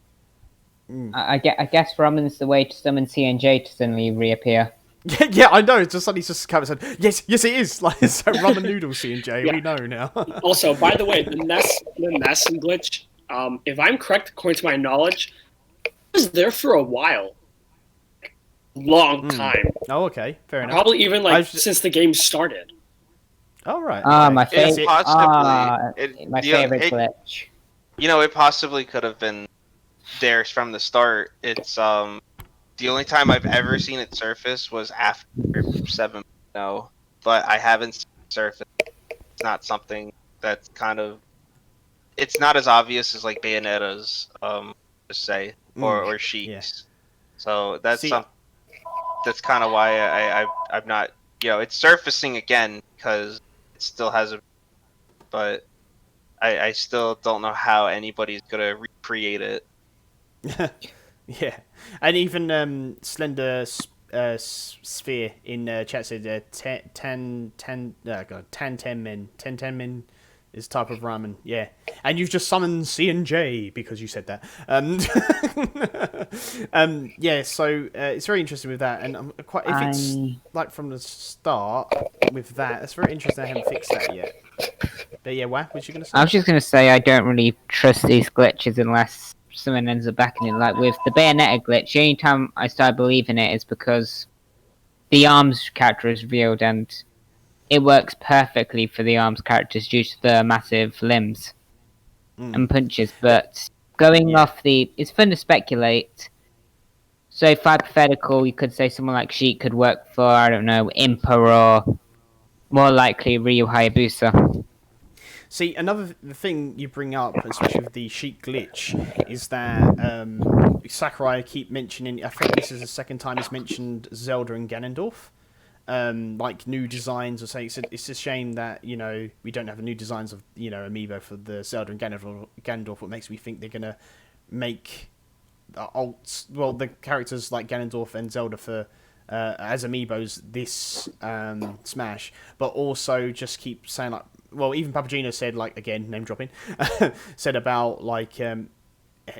I guess ramen's the way to summon CNJ to suddenly reappear. Yeah, I know. It's just suddenly just come and said, yes, it is. Like it's like ramen noodle C&J. Yeah. We know now. Also, by the way, the Ness glitch, if I'm correct, according to my knowledge, it was there for a while. Long time. Oh, okay, fair enough. Probably even like I've- since the game started. Oh right. My okay. It's favorite. possibly My favorite glitch. You know, it possibly could have been theirs from the start. It's the only time I've ever seen it surface was after 7.0, but I haven't seen it surface. It's not something that's kind of. It's not as obvious as like Bayonetta's, just say, or Sheik's. Yeah. So that's See- that's kind of why I'm not. It's surfacing again because it still has a. But I still don't know how anybody's gonna recreate it. Yeah, and even Slender Sphere in chat said 10 min is type of ramen. Yeah, and you've just summoned C&J because you said that. Yeah, so it's very interesting with that, and I'm quite if it's like from the start with that, it's very interesting. I haven't fixed that yet. But yeah, what was you gonna say? I was just gonna say I don't really trust these glitches unless someone ends up backing it. Like with the Bayonetta glitch, the only time I started believing it is because the arms character is revealed and it works perfectly for the arms characters due to the massive limbs and punches. But going off it's fun to speculate. So, for hypothetical, you could say someone like Sheik could work for, I don't know, ANPA or more likely Ryu Hayabusa. See, another thing you bring up, especially with the Sheik glitch, is that Sakurai keep mentioning. I think this is the second time he's mentioned Zelda and Ganondorf, like new designs or something. It's a shame that we don't have new designs of amiibo for the Zelda and Ganondorf. What makes me think they're gonna make the characters like Ganondorf and Zelda for. As amiibos this Smash, but also just keep saying like, well, even Papageno said, like, again, name dropping, said about like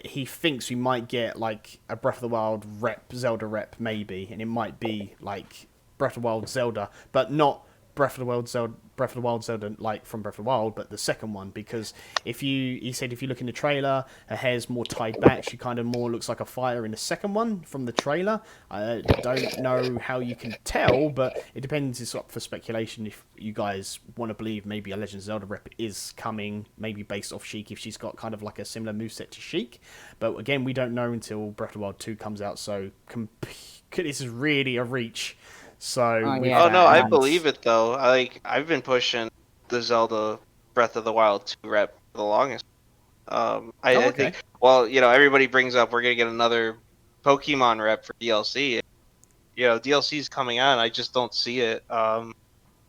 he thinks we might get like a Breath of the Wild Zelda rep maybe, and it might be like Breath of the Wild Zelda, but not Breath of the Wild Zelda like from Breath of the Wild, but the second one, because he said if you look in the trailer, her hair's more tied back. She kind of more looks like a fighter in the second one from the trailer. I don't know how you can tell, but it depends. It's up for speculation. If you guys want to believe maybe a Legend of Zelda rep is coming, maybe based off Sheik if she's got kind of like a similar moveset to Sheik. But again, we don't know until Breath of the Wild 2 comes out. So this is really a reach. So I believe it though. I've been pushing the Zelda Breath of the Wild 2 rep for the longest. I think everybody brings up we're gonna get another Pokemon rep for DLC. DLC's coming on. I just don't see it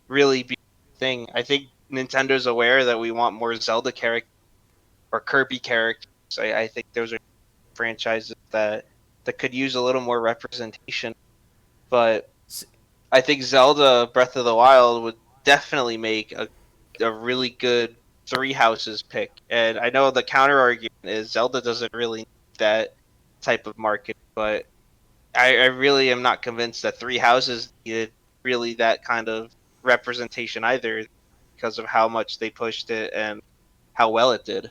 really being a thing. I think Nintendo's aware that we want more Zelda characters or Kirby characters. I think those are franchises that could use a little more representation, but I think Zelda Breath of the Wild would definitely make a really good Three Houses pick. And I know the counter argument is Zelda doesn't really need that type of market, but I really am not convinced that Three Houses needed really that kind of representation either, because of how much they pushed it and how well it did,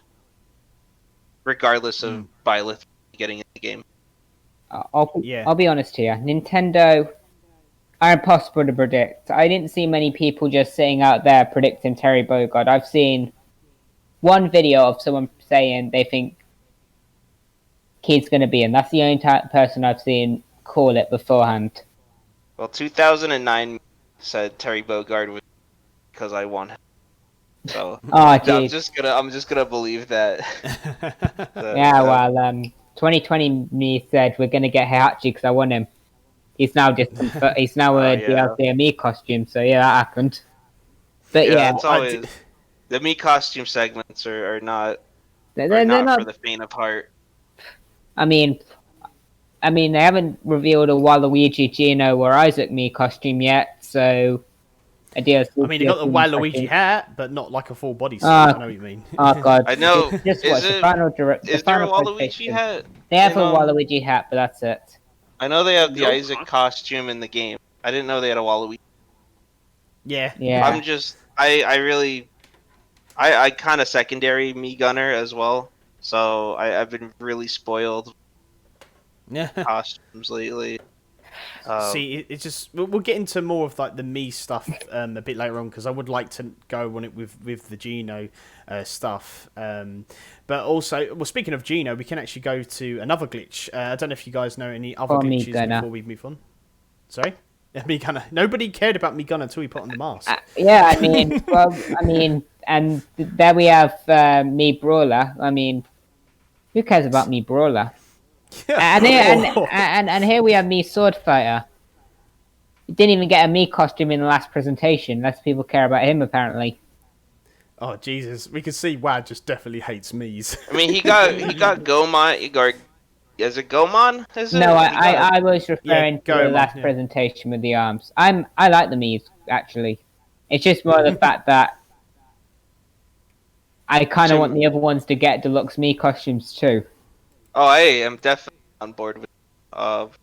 regardless of Byleth getting in the game. I'll be honest here. Nintendo are impossible to predict. I didn't see many people just sitting out there predicting Terry Bogard. I've seen one video of someone saying they think Kid's going to be in. That's the only person I've seen call it beforehand. Well, 2009 said Terry Bogard was because I won him. So I'm just gonna believe that. 2020 me said we're gonna get Heihachi because I won him. He's now a DLC Mii costume, so yeah, that happened. But it's always the Mii costume segments are not. They're not for the faint of heart. I mean, they haven't revealed a Waluigi, Geno, or Isaac Mii costume yet, so a DLC. I mean, they got the Waluigi hat, but not like a full body suit. I know what you mean. Oh god, I know. Just watch the final is there a Waluigi hat? They have a Waluigi hat, but that's it. I know they have the Isaac costume in the game, I didn't know they had a Waluigi. Yeah. Yeah. I'm just I kind of secondary Mii Gunner as well. So I've been really spoiled with Yeah. costumes lately. See, it's just we'll get into more of like the me stuff a bit later on because I would like to go on it with the Geno stuff. But also, well, speaking of Geno, we can actually go to another glitch. I don't know if you guys know any other For Mii glitches Gunner. before we move on. Sorry, Mii Gunner. Nobody cared about Mii Gunner until he put on the mask. Yeah, I mean, well, I mean, and there we have Mii Brawler. I mean, who cares about Mii Brawler? And here we have Mii Sword Fighter. He didn't even get a Mii costume in the last presentation. Less people care about him, apparently. Oh Jesus, we can see Wad just definitely hates Mii's. I mean, he got Gomon. Is it Gomon? Is it? No, I was referring to the Goemon, last yeah. presentation with the arms. I like the Mii's, actually. It's just more the fact that I kind of want the other ones to get deluxe Mii costumes too. Oh, I am definitely on board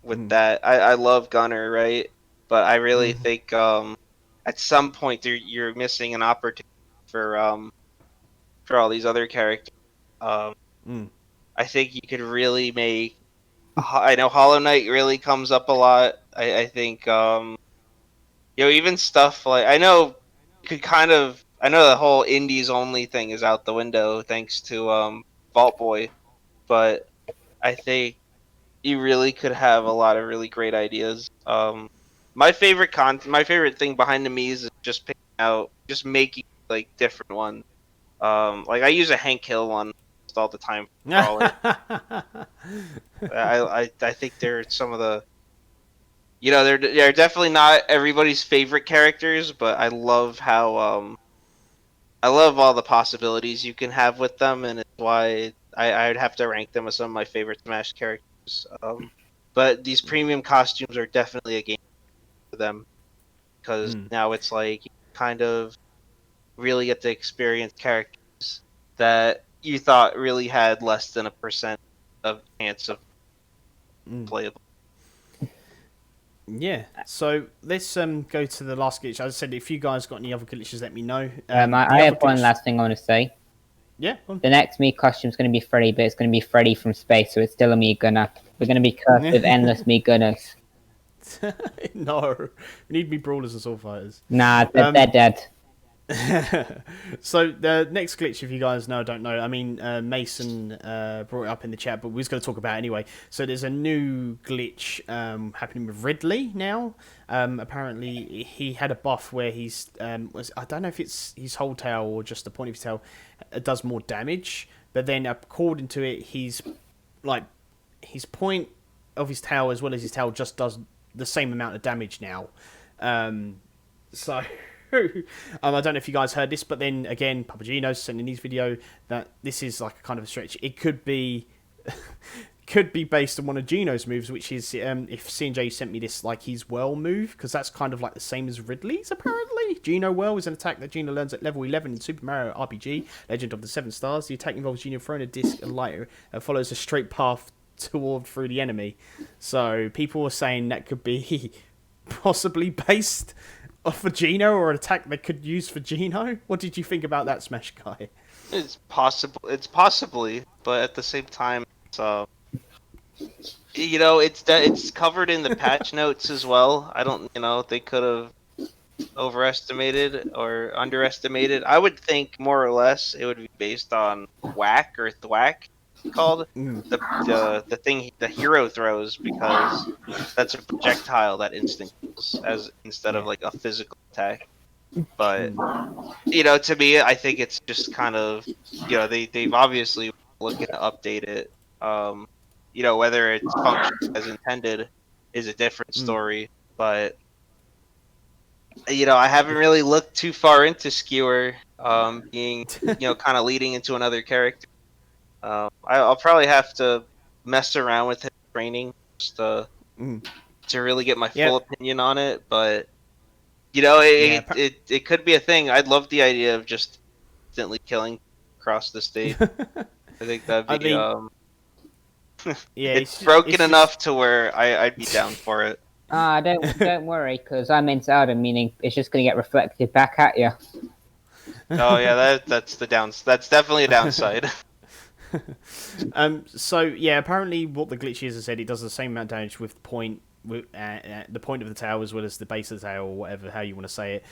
with that. I love Gunner, right? But I really think at some point you're missing an opportunity for all these other characters. I think you could really make. I know Hollow Knight really comes up a lot. I think even stuff like I know you could kind of. I know the whole indies only thing is out the window thanks to Vault Boy, but I think you really could have a lot of really great ideas. My favorite thing behind the Mii's is just making like different ones. Like I use a Hank Hill one all the time for Brawler. I think they're some of the, they're definitely not everybody's favorite characters, but I love how I love all the possibilities you can have with them, and it's why I'd have to rank them as some of my favorite Smash characters. But these premium costumes are definitely a game for them because now it's like you kind of really get to experience characters that you thought really had less than 1% of chance of playable. Yeah, so let's go to the last glitch. As I said, if you guys got any other glitches, let me know. I have one last thing I want to say. Yeah. The next Mii costume is going to be Freddy, but it's going to be Freddy from space, so it's still a Mii Gunner. We're going to be cursed with endless Mii Gunners. No, we need Mii Brawlers and Sword Fighters. Nah, they're dead. So the next glitch, if you guys know or don't know, I mean, Mason brought it up in the chat, but we was going to talk about it anyway. So there's a new glitch happening with Ridley now. Apparently he had a buff where he's I don't know if it's his whole tail or just the point of his tail does more damage, but then according to it, his point of his tail as well as his tail just does the same amount of damage now. So I don't know if you guys heard this, but then again, Papa Geno sent in his video that this is like a kind of a stretch. It could be based on one of Geno's moves, which is if CJ sent me this, like his Whirl move, because that's kind of like the same as Ridley's apparently. Geno Whirl is an attack that Geno learns at level 11 in Super Mario RPG, Legend of the Seven Stars. The attack involves Geno throwing a disc and lighter and follows a straight path through the enemy. So people were saying that could be possibly based for Geno or an attack they could use for Geno. What did you think about that, Smash Guy? It's possible. It's possibly, but at the same time, it's covered in the patch notes as well. I don't, they could have overestimated or underestimated. I would think more or less it would be based on whack or thwack called the thing the hero throws, because that's a projectile that instant kills instead of like a physical attack. But to me, I think it's just kind of they've obviously looking to update it. Whether it's functions as intended is a different story, but I haven't really looked too far into Skewer being kind of leading into another character. I'll probably have to mess around with his training just to really get my full opinion on it, but it could be a thing. I'd love the idea of just instantly killing across the stage. I think that'd be it's broken enough to where I'd be down for it. Don't worry, because I'm in Zelda, meaning it's just going to get reflected back at you. Oh yeah, that's the That's definitely a downside. So yeah, apparently what the glitch is, I said, it does the same amount of damage with the point of the tail as well as the base of the tail, or whatever how you want to say it.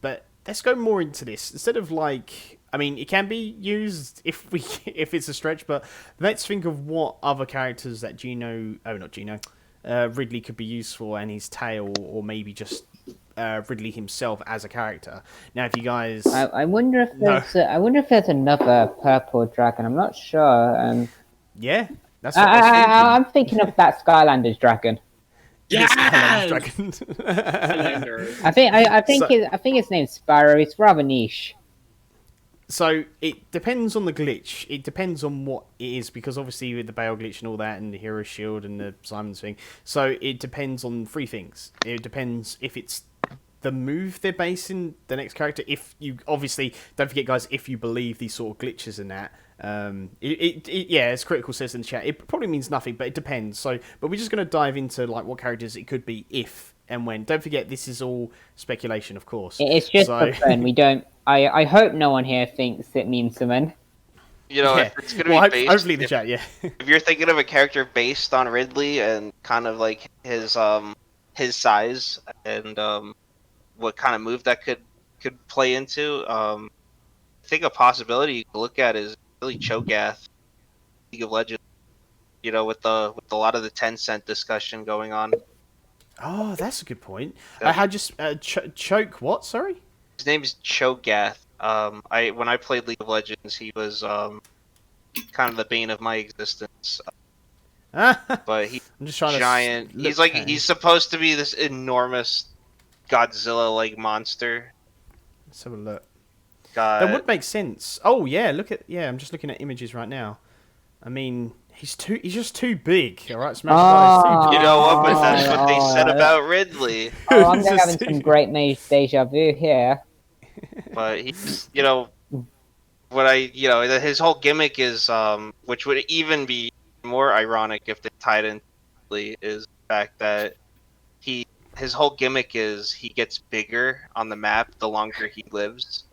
But let's go more into this instead of like. I mean, it can be used if it's a stretch, but let's think of what other characters that Ridley could be used for, and his tail, or maybe just Ridley himself as a character. Now, if you guys, I wonder if there's another purple dragon. I'm not sure. Yeah, that's what I was thinking. I'm thinking of that Skylanders dragon. Yes! Yes! Dragon. Skylanders. I think his name's Sparrow. It's rather niche. So it depends on the glitch. It depends on what it is, because obviously with the Bale glitch and all that, and the Hero Shield and the Simon's thing. So it depends on three things. It depends if it's the move they're basing the next character. If you obviously don't forget, guys, if you believe these sort of glitches and that, yeah, as Critical says in the chat, it probably means nothing, but it depends. So, but we're just going to dive into like what characters it could be if and when. Don't forget, this is all speculation, of course. It's just for fun. We don't. I hope no one here thinks it means something. You know, Yeah. if it's gonna be based, hopefully the chat, yeah. if you're thinking of a character based on Ridley and kind of like his size and what kind of move that could play into, I think a possibility you could look at is really Cho'Gath, League of Legends. You know, with a lot of the 10-cent discussion going on. Oh, that's a good point. Yeah. How just choke what? Sorry. His name is Cho'Gath. When I played League of Legends, he was kind of the bane of my existence. But he's I'm just trying giant. To He's supposed to be this enormous Godzilla-like monster. Let's have a look. God. That would make sense. Oh yeah, I'm just looking at images right now. I mean, he's just too big. All right, Smash Bros. Too big. You know what? But that's what they said about Ridley. Oh, I'm having some great deja vu here. But he's, you know, his whole gimmick is, which would even be more ironic if they tied in, is the fact that his whole gimmick is he gets bigger on the map the longer he lives.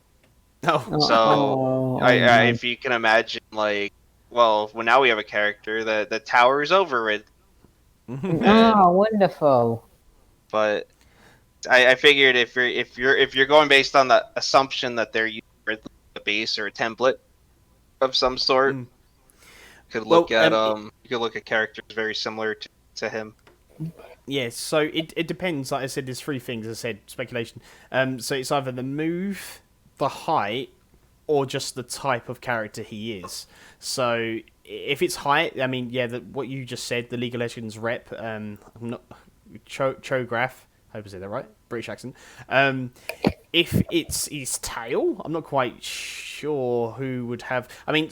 Oh. So, if you can imagine, like, well, now we have a character that the tower is over it. Oh, wonderful! But I figured if you're going based on the assumption that they're using a base or a template of some sort, you could look at characters very similar to him. Yes, so it depends. Like I said, there's three things. I said speculation. So it's either the move, the height, or just the type of character he is. So if it's height, I mean, yeah, what you just said, the League of Legends rep, I'm not Cho'Gath. I hope I said that right. British accent. If it's his tail, I'm not quite sure who would have. I mean,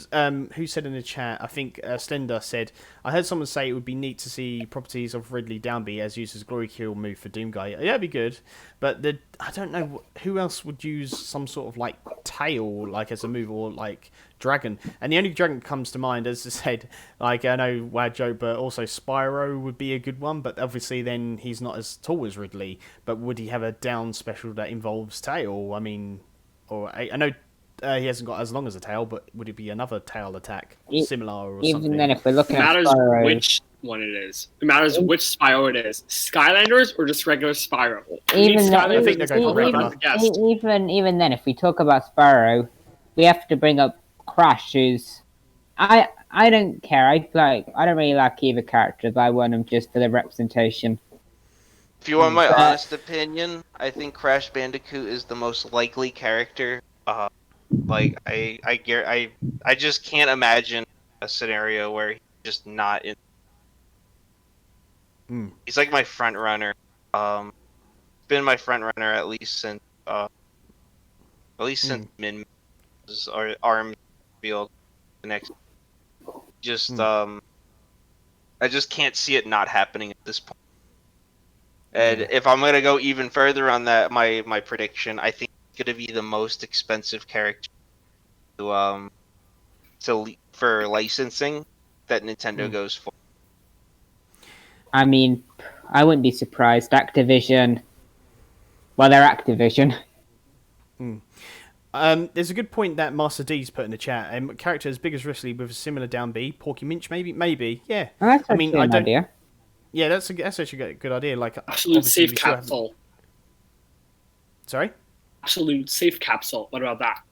who said in the chat? I think Slender said. I heard someone say it would be neat to see properties of Ridley Downby as used as glory kill move for Doomguy. Yeah, that'd be good. But I don't know who else would use some sort of like tail like as a move, or like dragon. And the only dragon that comes to mind, as I said, like I know Wad joke, but also Spyro would be a good one. But obviously, then he's not as tall as Ridley. But would he have a down special that involves tail? I mean, or I know he hasn't got as long as a tail, but would it be another tail attack similar or even something? Then, if we're looking It matters at Spyro, which one it is. It matters which Spyro it is. Skylanders or just regular Spyro. even then, if we talk about Spyro, we have to bring up Crash, who's I don't care. I don't really like either character, but I want them just for the representation. If you want my honest opinion, I think Crash Bandicoot is the most likely character. Like I just can't imagine a scenario where he's just not in. He's like my front runner. Been my front runner at least since Min or Arm Field. The next, I just can't see it not happening at this point. And if I'm gonna go even further on that, my prediction, I think it's gonna be the most expensive character for licensing that Nintendo goes for. I mean, I wouldn't be surprised. Activision, well, they're Activision. There's a good point that Master D's put in the chat. Character as big as Risley with a similar down B. Porky Minch, maybe. Yeah. Oh, that's I mean, actually an idea. Yeah, that's actually a good idea. Like, Absolute obviously safe we still haven't- capsule. Sorry, Absolute safe capsule. What about that?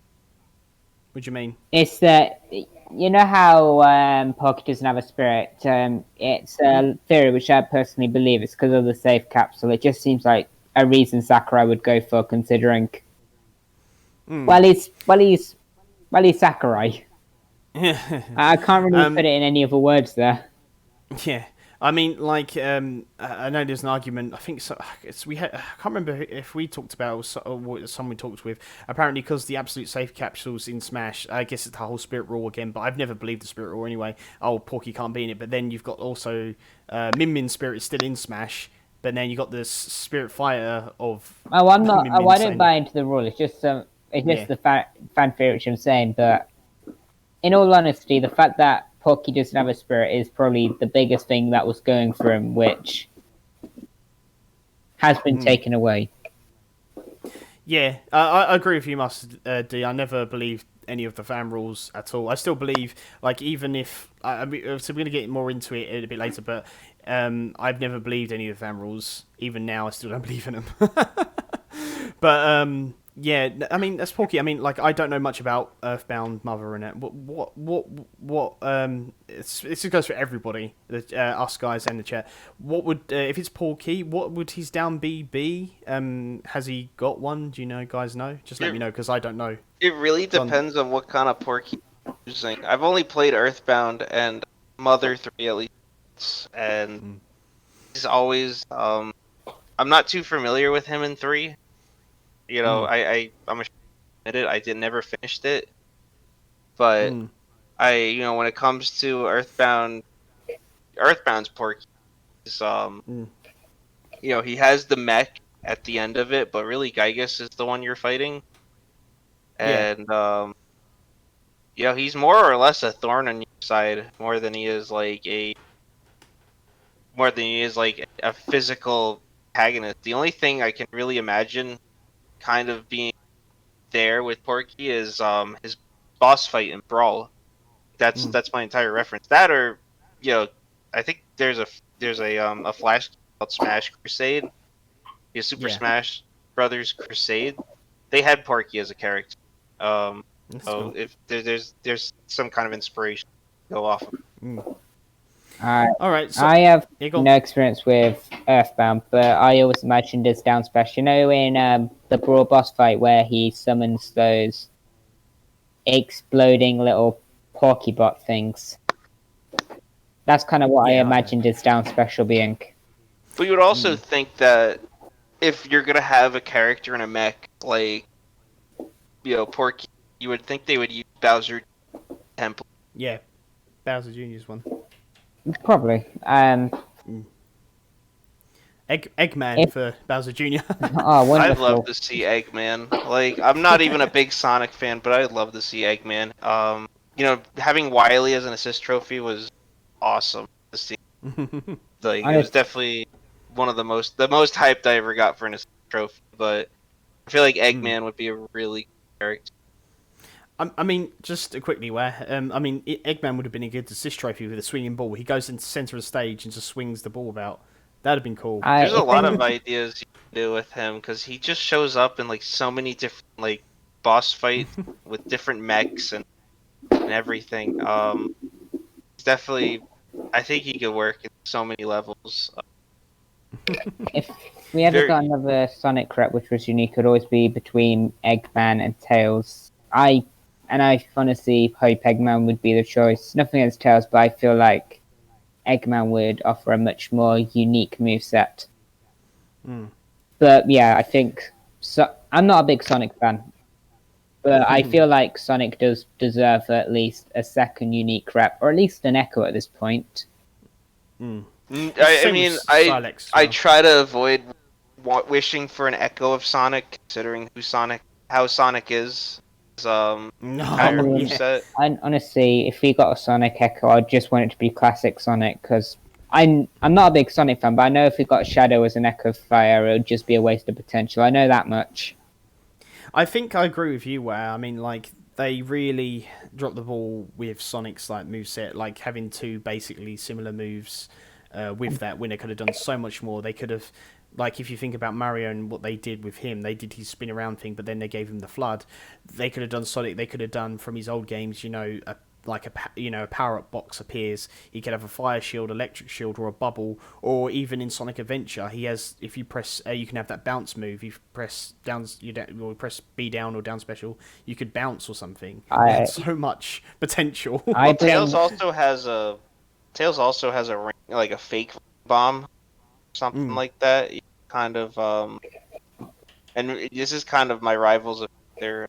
what do you mean? It's that you know how Porky doesn't have a spirit. It's a theory which I personally believe it's because of the safe capsule. It just seems like a reason Sakurai would go for, considering. Well, he's Sakurai. I can't really put it in any other words there. Yeah, I mean, like, I know there's an argument. I think we had. I can't remember if we talked about or someone we talked with. Apparently, because the absolute safe capsules in Smash, I guess it's the whole spirit rule again. But I've never believed the spirit rule anyway. Oh, Porky can't be in it. But then you've got also Min Min's spirit is still in Smash. But then you got the spirit fighter of. Oh, I'm not. Min Min Oh, I don't saying buy into the rule. It's just the fan theory which I'm saying. But in all honesty, the fact that Porky doesn't have a spirit is probably the biggest thing that was going for him, which has been taken away. Yeah, I agree with you, Master D. I never believed any of the fan rules at all. I still believe, like, even if so we're going to get more into it a bit later, but I've never believed any of the fan rules. Even now, I still don't believe in them. But yeah, I mean, that's Porky. I mean, like, I don't know much about Earthbound Mother and it. What this goes for everybody, us guys and the chat. What would if it's Porky? What would his down B be? Has he got one? Do you guys know? Just let me know, because I don't know. It really depends on what kind of Porky you're using. I've only played Earthbound and Mother 3 at least, and he's always I'm not too familiar with him in 3. I'm admit it, I never finished it, but when it comes to Earthbound's Porky, he has the mech at the end of it, but really Gygus is the one you're fighting, and he's more or less a thorn on your side more than he is like a physical antagonist. The only thing I can really imagine kind of being there with Porky is his boss fight in Brawl. That's my entire reference. That, or I think there's a Flash called Smash Crusade. Super Smash Brothers Crusade. They had Porky as a character. So cool. If there's some kind of inspiration to go off of. All right. So I have no experience with Earthbound, but I always imagined his down smash. In the Brawl boss fight where he summons those exploding little Porkybot things. That's kind of what I imagined his down special being. But you would also think that if you're gonna have a character in a mech like Porky, you would think they would use Bowser template. Yeah, Bowser Jr.'s one. Probably. Eggman for Bowser Jr. Oh, wonderful. I'd love to see Eggman. Like, I'm not even a big Sonic fan, but I'd love to see Eggman. Having Wily as an assist trophy was awesome to see. Like, it was definitely one of the most hyped I ever got for an assist trophy. But I feel like Eggman would be a really good character. I mean, just quickly, Eggman would have been a good assist trophy with a swinging ball. He goes into the center of the stage and just swings the ball about. That'd have been cool. There's a lot of ideas you can do with him, because he just shows up in like so many different like boss fights with different mechs and everything. It's definitely, I think he could work in so many levels. If we ever got another Sonic rep which was unique, it would always be between Eggman and Tails. I honestly hope Eggman would be the choice. Nothing against Tails, but I feel like Eggman would offer a much more unique moveset. But yeah, I think I'm not a big Sonic fan, but I feel like Sonic does deserve at least a second unique rep, or at least an Echo at this point. I try to avoid wishing for an Echo of Sonic, considering how Sonic is. Honestly, if we got a Sonic Echo, I just want it to be classic Sonic, because I'm not a big Sonic fan, but I know if we got Shadow as an Echo Fire, it would just be a waste of potential. I know that much. I think I agree with you, where I mean, like, they really dropped the ball with Sonic's like moveset, like having two basically similar moves. With that, when they could have done so much more, they could have, like, if you think about Mario and what they did with him, they did his spin around thing, but then they gave him the flood. They could have done Sonic. They could have done from his old games, a power up box appears. He could have a fire shield, electric shield, or a bubble. Or even in Sonic Adventure, he has. If you press, you can have that bounce move. If you press down, or press B down or down special, you could bounce or something. It had so much potential. Tails also has a ring, like a fake bomb, something like that. You kind of and this is kind of my rivals of their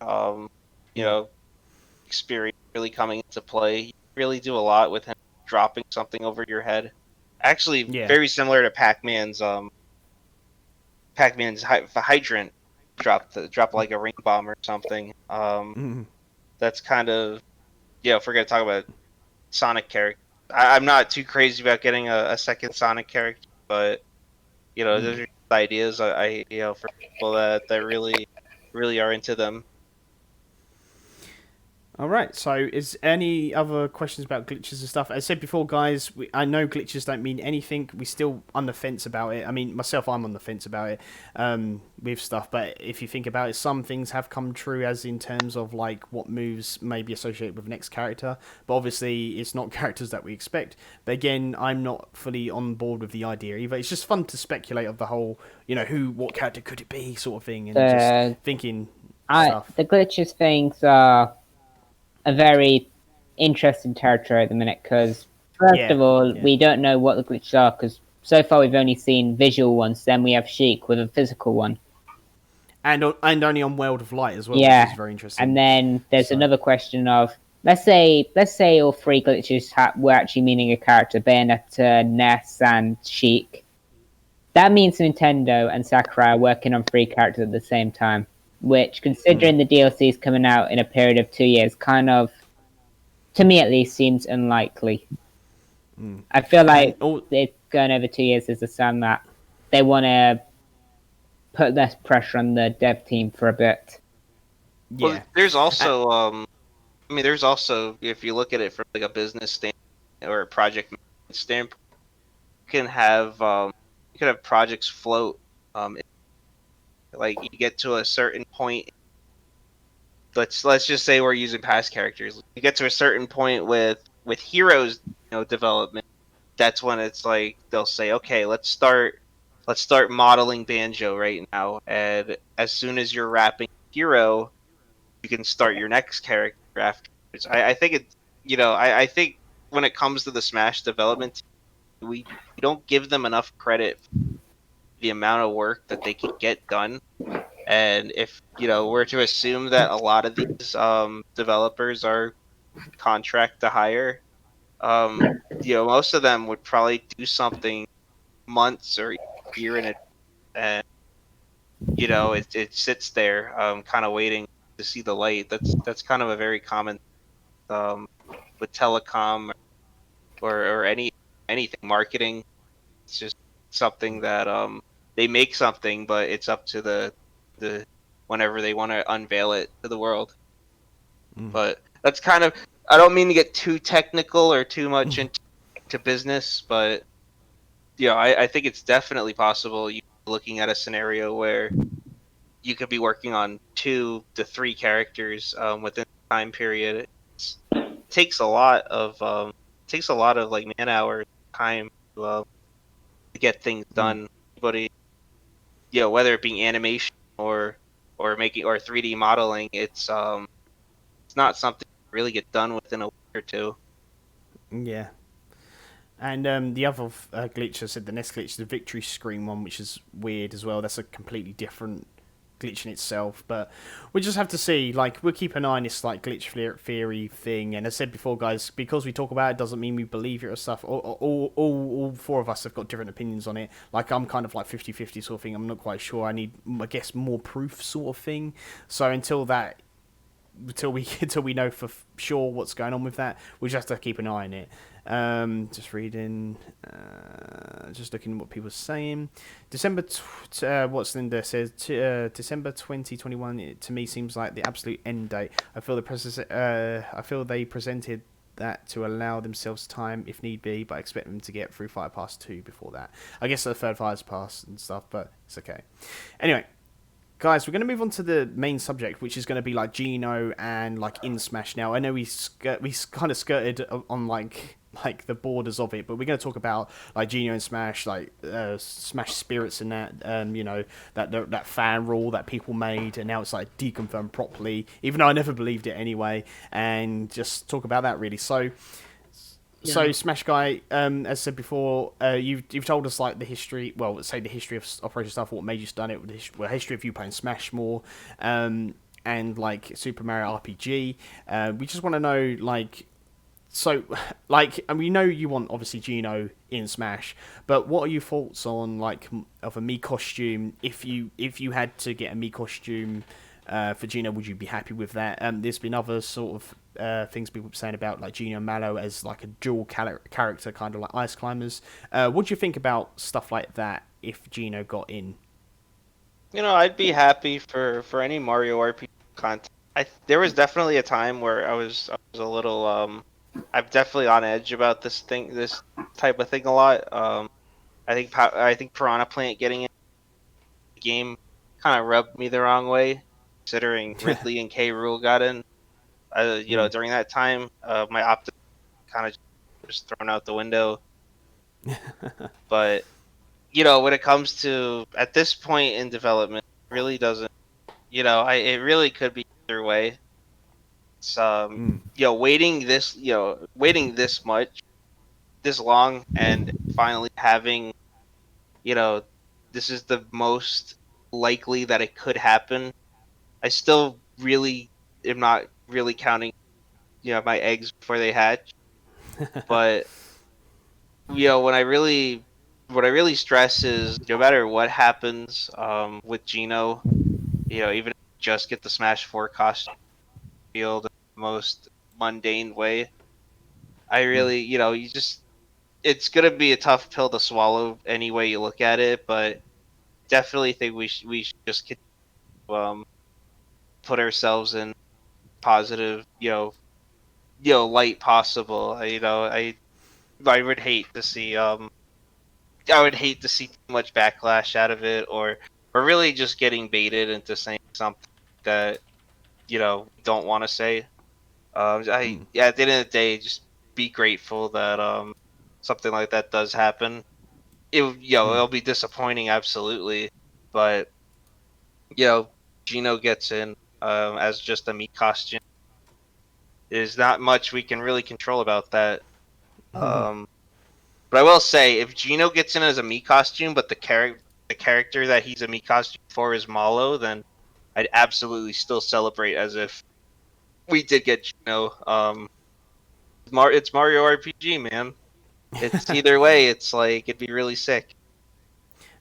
experience really coming into play. You really do a lot with him dropping something over your head. Actually, very similar to Pac-Man's hydrant drop like a ring bomb or something. That's kind of if we're gonna talk about Sonic character. I'm not too crazy about getting a second Sonic character, but those are ideas I for people that really are into them. All right. So, is any other questions about glitches and stuff? As I said before, guys, I know glitches don't mean anything. We still on the fence about it. I mean, myself, I'm on the fence about it with stuff. But if you think about it, some things have come true, as in terms of like what moves may be associated with the next character. But obviously, it's not characters that we expect. But again, I'm not fully on board with the idea either. It's just fun to speculate of the whole, what character could it be, sort of thing, and just thinking stuff. The glitches things are a very interesting territory at the minute, because first of all, we don't know what the glitches are, because so far we've only seen visual ones. Then we have Sheik with a physical one, and only on World of Light as well, which is very interesting. And then there's another question of let's say all three glitches were actually meaning a character: Bayonetta, Ness, and Sheik. That means Nintendo and Sakurai are working on three characters at the same time, which, considering the DLC is coming out in a period of 2 years, kind of, to me at least, seems unlikely. I feel like it's going over 2 years is a sign that they want to put less pressure on the dev team for a bit. Yeah. Well, there's also, if you look at it from like a business standpoint or a project standpoint, you can have projects float. Like you get to a certain point. Let's just say we're using past characters. You get to a certain point with heroes, development. That's when it's like they'll say, okay, let's start modeling Banjo right now, and as soon as you're wrapping Hero, you can start your next character afterwards. I think it, I think when it comes to the Smash development, we don't give them enough credit for the amount of work that they can get done. And if we're to assume that a lot of these developers are contract to hire, most of them would probably do something months or a year in it, and it sits there kind of waiting to see the light. That's kind of a very common with telecom or anything marketing. It's just something that they make something, but it's up to the whenever they want to unveil it to the world. But that's kind of, I don't mean to get too technical or too much into business, but I think it's definitely possible. You looking at a scenario where you could be working on 2 to 3 characters within the time period. It takes a lot of like man hours time to get things done. But whether it be animation or making or 3D modeling, it's not something to really get done within a week or 2. Yeah. And the other glitch, I said the next glitch, the victory screen one, which is weird as well. That's a completely different glitch in itself. But we just have to see. Like, we'll keep an eye on this like glitch theory thing. And as I said before, guys, because we talk about it doesn't mean we believe it or stuff. All 4 of us have got different opinions on it. Like, I'm kind of like 50-50 sort of thing. I'm not quite sure. I need, I guess, more proof sort of thing. So until we know for sure what's going on with that, we just have to keep an eye on it. Just reading, just looking at what people are saying. What's Linda says, December 2021 to me seems like the absolute end date. I feel I feel they presented that to allow themselves time if need be, but I expect them to get through Fire Pass 2 before that. I guess the third Fire Pass and stuff, but it's okay. Anyway, guys, we're going to move on to the main subject, which is going to be like Geno and like in Smash. Now, I know we kind of skirted on like the borders of it, but we're going to talk about like Geno and Smash, like Smash spirits and that, that fan rule that people made, and now it's like deconfirmed properly, even though I never believed it anyway, and just talk about that really. So Smash Guy, as I said before, you've told us like the history. Well, let's say the history of Operation Starfall, what made you start it, the history of you playing Smash more, and like Super Mario RPG. We just want to know like. So, like, and we know you want obviously Geno in Smash, but what are your thoughts on like of a Mii costume? If you had to get a Mii costume for Geno, would you be happy with that? There's been other sort of things people saying about like Geno and Mallow as like a dual character, kind of like Ice Climbers. What do you think about stuff like that if Geno got in? I'd be happy for any Mario RPG content. There was definitely a time where I was a little I'm definitely on edge about this type of thing a lot. I think Piranha Plant getting in the game kind of rubbed me the wrong way, considering Ridley and K. Rool got in. During that time, my optimism kind of just thrown out the window. But when it comes to at this point in development, it really doesn't. It really could be either way. It's waiting this much, this long, and finally having, this is the most likely that it could happen. I still really am not really counting, my eggs before they hatch. But what I really stress is no matter what happens with Geno, even if you just get the Smash 4 costume field in the most mundane way, I really, it's gonna be a tough pill to swallow any way you look at it, but definitely think we should just put ourselves in positive, light possible. I would hate to see too much backlash out of it, or really just getting baited into saying something that don't want to say. At the end of the day, just be grateful that something like that does happen. It'll be disappointing, absolutely, but Geno gets in as just a Mii costume. There's not much we can really control about that. But I will say, if Geno gets in as a Mii costume, but the character that he's a Mii costume for is Malo, then I'd absolutely still celebrate as if we did get Geno. It's Mario RPG, man. It's either way. It's like it'd be really sick.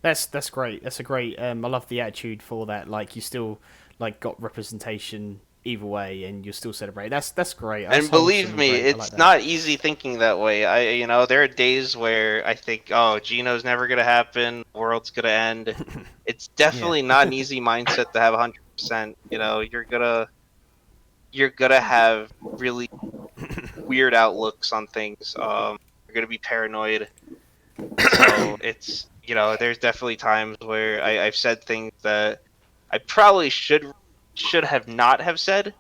That's great. That's a great. I love the attitude for that. Like you still like got representation either way, and you still celebrate. That's great. That's And believe me, great. it's not easy thinking that way. There are days where I think, oh, Geno's never gonna happen. The world's gonna end. It's definitely not an easy mindset to have 100%. You're gonna have really weird outlooks on things. You're gonna be paranoid. So it's there's definitely times where I've said things that I probably should have not have said,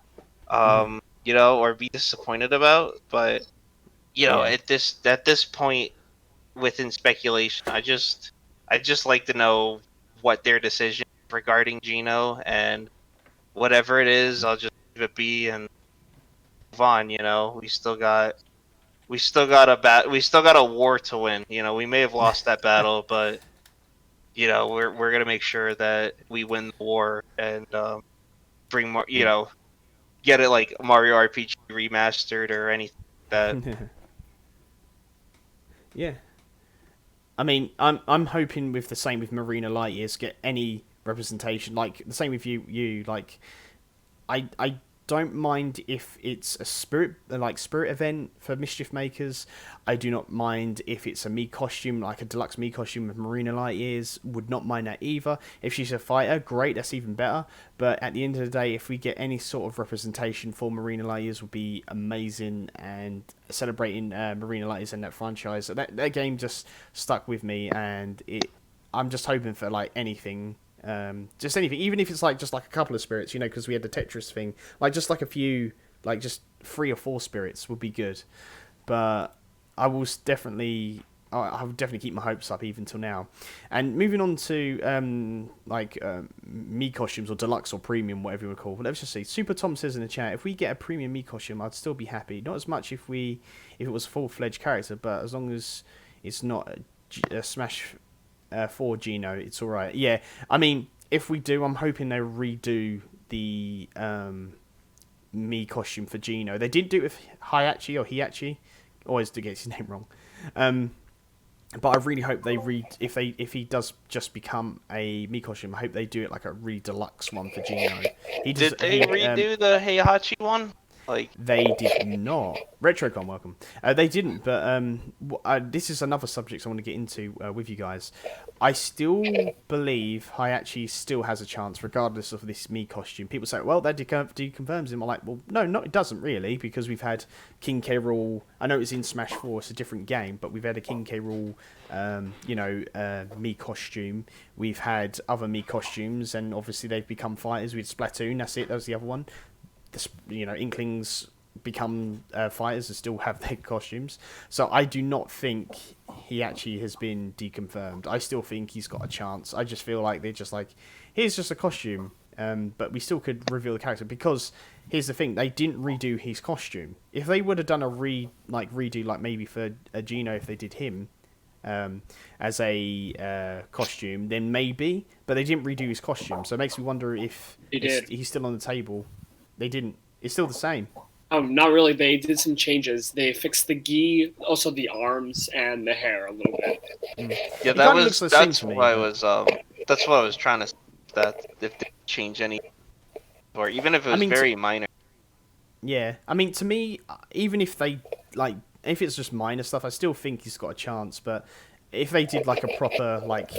or be disappointed about. But at this point within speculation, I just like to know what their decision regarding Geno, and whatever it is, I'll just leave it be and move on. We still got a war to win. We may have lost that battle, but we're gonna make sure that we win the war and bring more. Get it like Mario RPG remastered or anything like that. Yeah. I mean, I'm hoping with the same with Marina Light is get any representation. Like the same with you like I don't mind if it's a spirit event for Mischief Makers. I do not mind if it's a Mii costume, like a deluxe Mii costume with Marina Light ears. Would not mind that either. If she's a fighter, great, that's even better. But at the end of the day, if we get any sort of representation for Marina Light ears, would be amazing. And celebrating Marina Light ears and that franchise, that game just stuck with me, and I'm just hoping for like anything. Just anything, even if it's like just like a couple of spirits, because we had the Tetris thing, like just like a few, like just 3 or 4 spirits would be good. But I will definitely keep my hopes up even till now. And moving on to Mii costumes or deluxe or premium, whatever you would call it. Let's just see. Super Tom says in the chat, if we get a premium Mii costume, I'd still be happy. Not as much if it was a full-fledged character, but as long as it's not a Smash 4 Geno, it's alright. Yeah, I mean, if we do, I'm hoping they redo the Mii costume for Geno. They did do it with Hiachi or Hiachi. Always do get his name wrong. But I really hope they if he does just become a Mii costume, I hope they do it like a really deluxe one for Geno. Did they redo the Heihachi one? They did not. Retrocon, welcome. They didn't, but this is another subject I want to get into with you guys. I still believe Hiachi still has a chance, regardless of this Mii costume. People say, well, that deconfirms him. I'm like, well, no, it doesn't really, because we've had King K. Rool. I know it's in Smash 4, it's a different game, but we've had a King K. Rool, Mii costume. We've had other Mii costumes, and obviously they've become fighters. We had Splatoon, that's it, that was the other one. Inklings become fighters and still have their costumes. So I do not think he actually has been deconfirmed. I still think he's got a chance. I just feel like they're just like, here's just a costume, but we still could reveal the character, because here's the thing, they didn't redo his costume. If they would have done a redo, like maybe for a Geno, if they did him as a costume, then maybe, but they didn't redo his costume, so it makes me wonder if he's still on the table. They didn't. It's still the same. Not really. They did some changes. They fixed the gi, also the arms and the hair a little bit. Yeah, that's what I was trying to say, that if they change any, or even if it was very minor. Yeah, I mean, to me, even if they if it's just minor stuff, I still think he's got a chance. But if they did like a proper like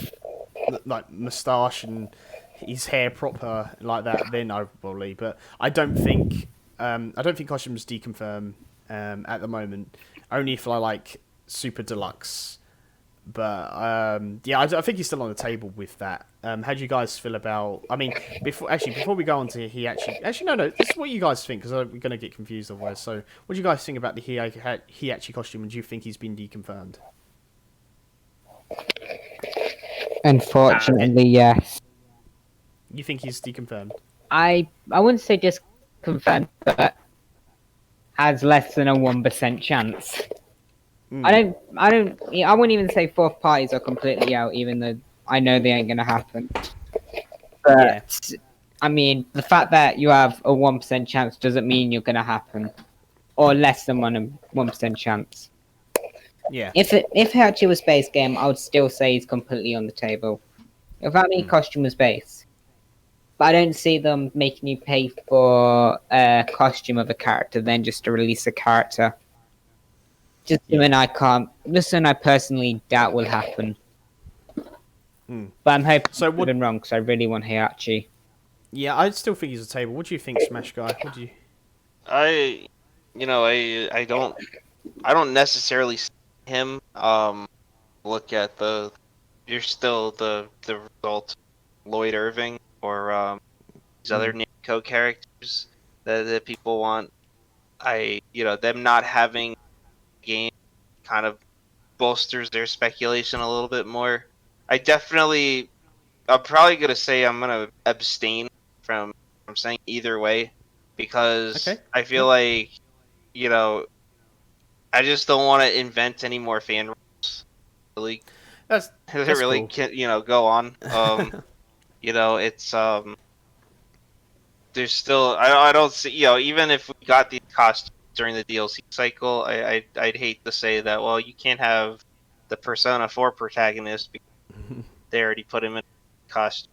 moustache and his hair proper like that, then I probably. But I don't think costumes deconfirm at the moment. Only if I like super deluxe. But I think he's still on the table with that. How do you guys feel about? I mean, before we go on to no, this is what you guys think, because we're gonna get confused otherwise. So, what do you guys think about the Hiachi costume, and do you think he's been deconfirmed? Unfortunately, yes. You think he's deconfirmed? I wouldn't say just confirmed, but has less than a 1% chance. I wouldn't even say fourth parties are completely out, even though I know they ain't gonna happen. But yeah. I mean, the fact that you have a 1% chance doesn't mean you're gonna happen, or less than 1% chance. Yeah. If Hachi was base game, I would still say he's completely on the table. If Mii costume was base. But I don't see them making you pay for a costume of a character then just to release a character. Just something I personally doubt will happen. But I'm hoping I'm wrong, because I really want Heihachi. Yeah, I still think he's a table. What do you think, Smash Guy? What do you? I don't necessarily see him. Look at you're still the result, Lloyd Irving or these other Namco characters that people want. Them not having game kind of bolsters their speculation a little bit more. I'm probably gonna say I'm gonna abstain from saying either way, because I feel like I just don't want to invent any more fan rules. Really, that's really cool. Can't go on. It's there's still I don't see even if we got these costumes during the DLC cycle, I'd hate to say that, well, you can't have the Persona 4 protagonist because they already put him in a costume,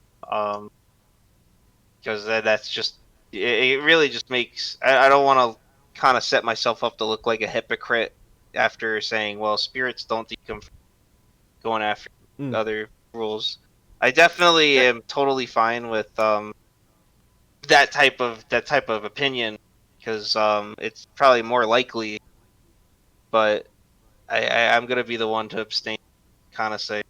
because that's just it really just makes. I don't want to kind of set myself up to look like a hypocrite after saying, well, spirits don't deconfirm going after Mm. other rules. I definitely am totally fine with that type of opinion because it's probably more likely, but I'm gonna be the one to abstain, kind of say,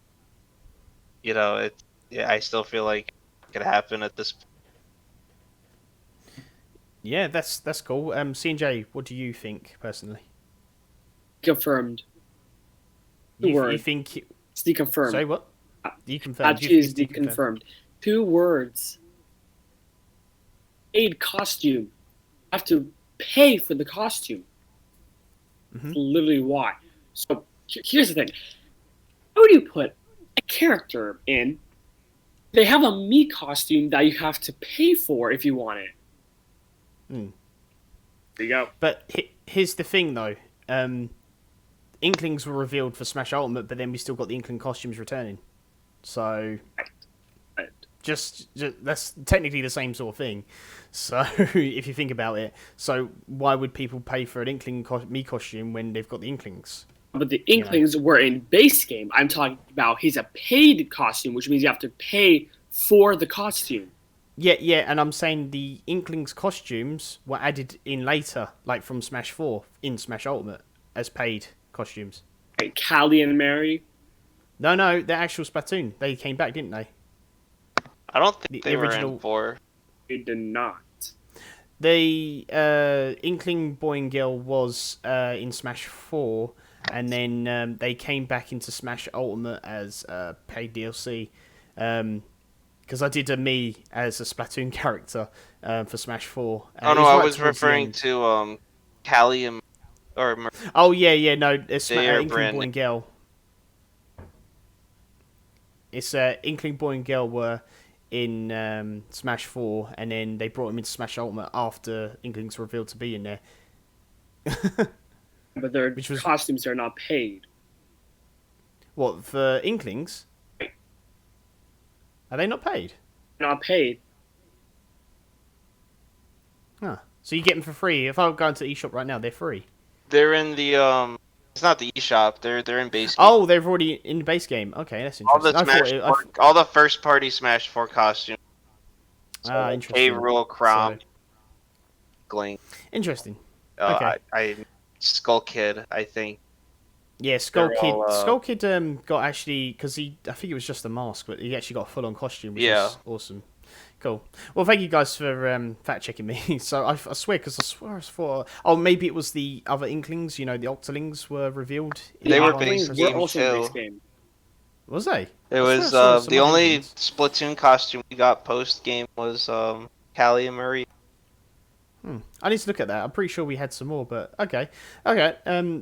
I still feel like it could happen at this point. Yeah, that's cool. C&J, what do you think personally? Confirmed. Two You words. think? It's deconfirmed. Sorry, what? Deconfirmed. Actually, is deconfirmed. 2 words. Paid costume. I have to pay for the costume. Mhm. Literally why. So here's the thing. How do you put a character in? They have a Mii costume that you have to pay for if you want it. Mm. There you go. But here's the thing, though. Inklings were revealed for Smash Ultimate, but then we still got the Inkling costumes returning. So, Right. just that's technically the same sort of thing. So, if you think about it, so why would people pay for an Inkling Mii costume when they've got the Inklings? But the Inklings were in base game. I'm talking about he's a paid costume, which means you have to pay for the costume. Yeah, and I'm saying the Inklings costumes were added in later, like from Smash 4 in Smash Ultimate, as paid costumes. Right, Callie and Mary. No, they're actual Splatoon. They came back, didn't they? I don't think The they were original- in 4. They did not. The Inkling Boy and Girl was in Smash 4, and then they came back into Smash Ultimate as paid DLC. Because I did a Mii as a Splatoon character for Smash 4. Oh It no, was I right was towards the referring end. to Callie and Oh, yeah, no, it's They are Inkling brand Boy and Girl. It's Inkling Boy and Girl were in Smash 4, and then they brought him into Smash Ultimate after Inklings were revealed to be in there. But their Which was- costumes are not paid. What, for Inklings? Right. Are they not paid? Not paid. Huh. So you get them for free. If I go into the eShop right now, they're free. they're in the it's not the eShop. They're in base. Oh, they're already in the base game. Okay, that's all the interesting. Smash, all the first party Smash 4 costumes. Interesting. K-Rool, Crom, So- Gling. Interesting. Okay. I Skull Kid, I think. Yeah, Skull They're Kid. all, Skull Kid got actually because I think it was just a mask, but he actually got a full-on costume, which Yeah. was awesome. Cool. Well, thank you guys for fact checking me. So I swear, because I swear I thought, oh, maybe it was the other Inklings. You know, the Octolings were revealed. in They the were one base presentation. game also in too. base game. Was they? It I was swear I saw some the other only Inklings. Splatoon costume we got post game was Callie and Marie. I need to look at that. I'm pretty sure we had some more, but okay.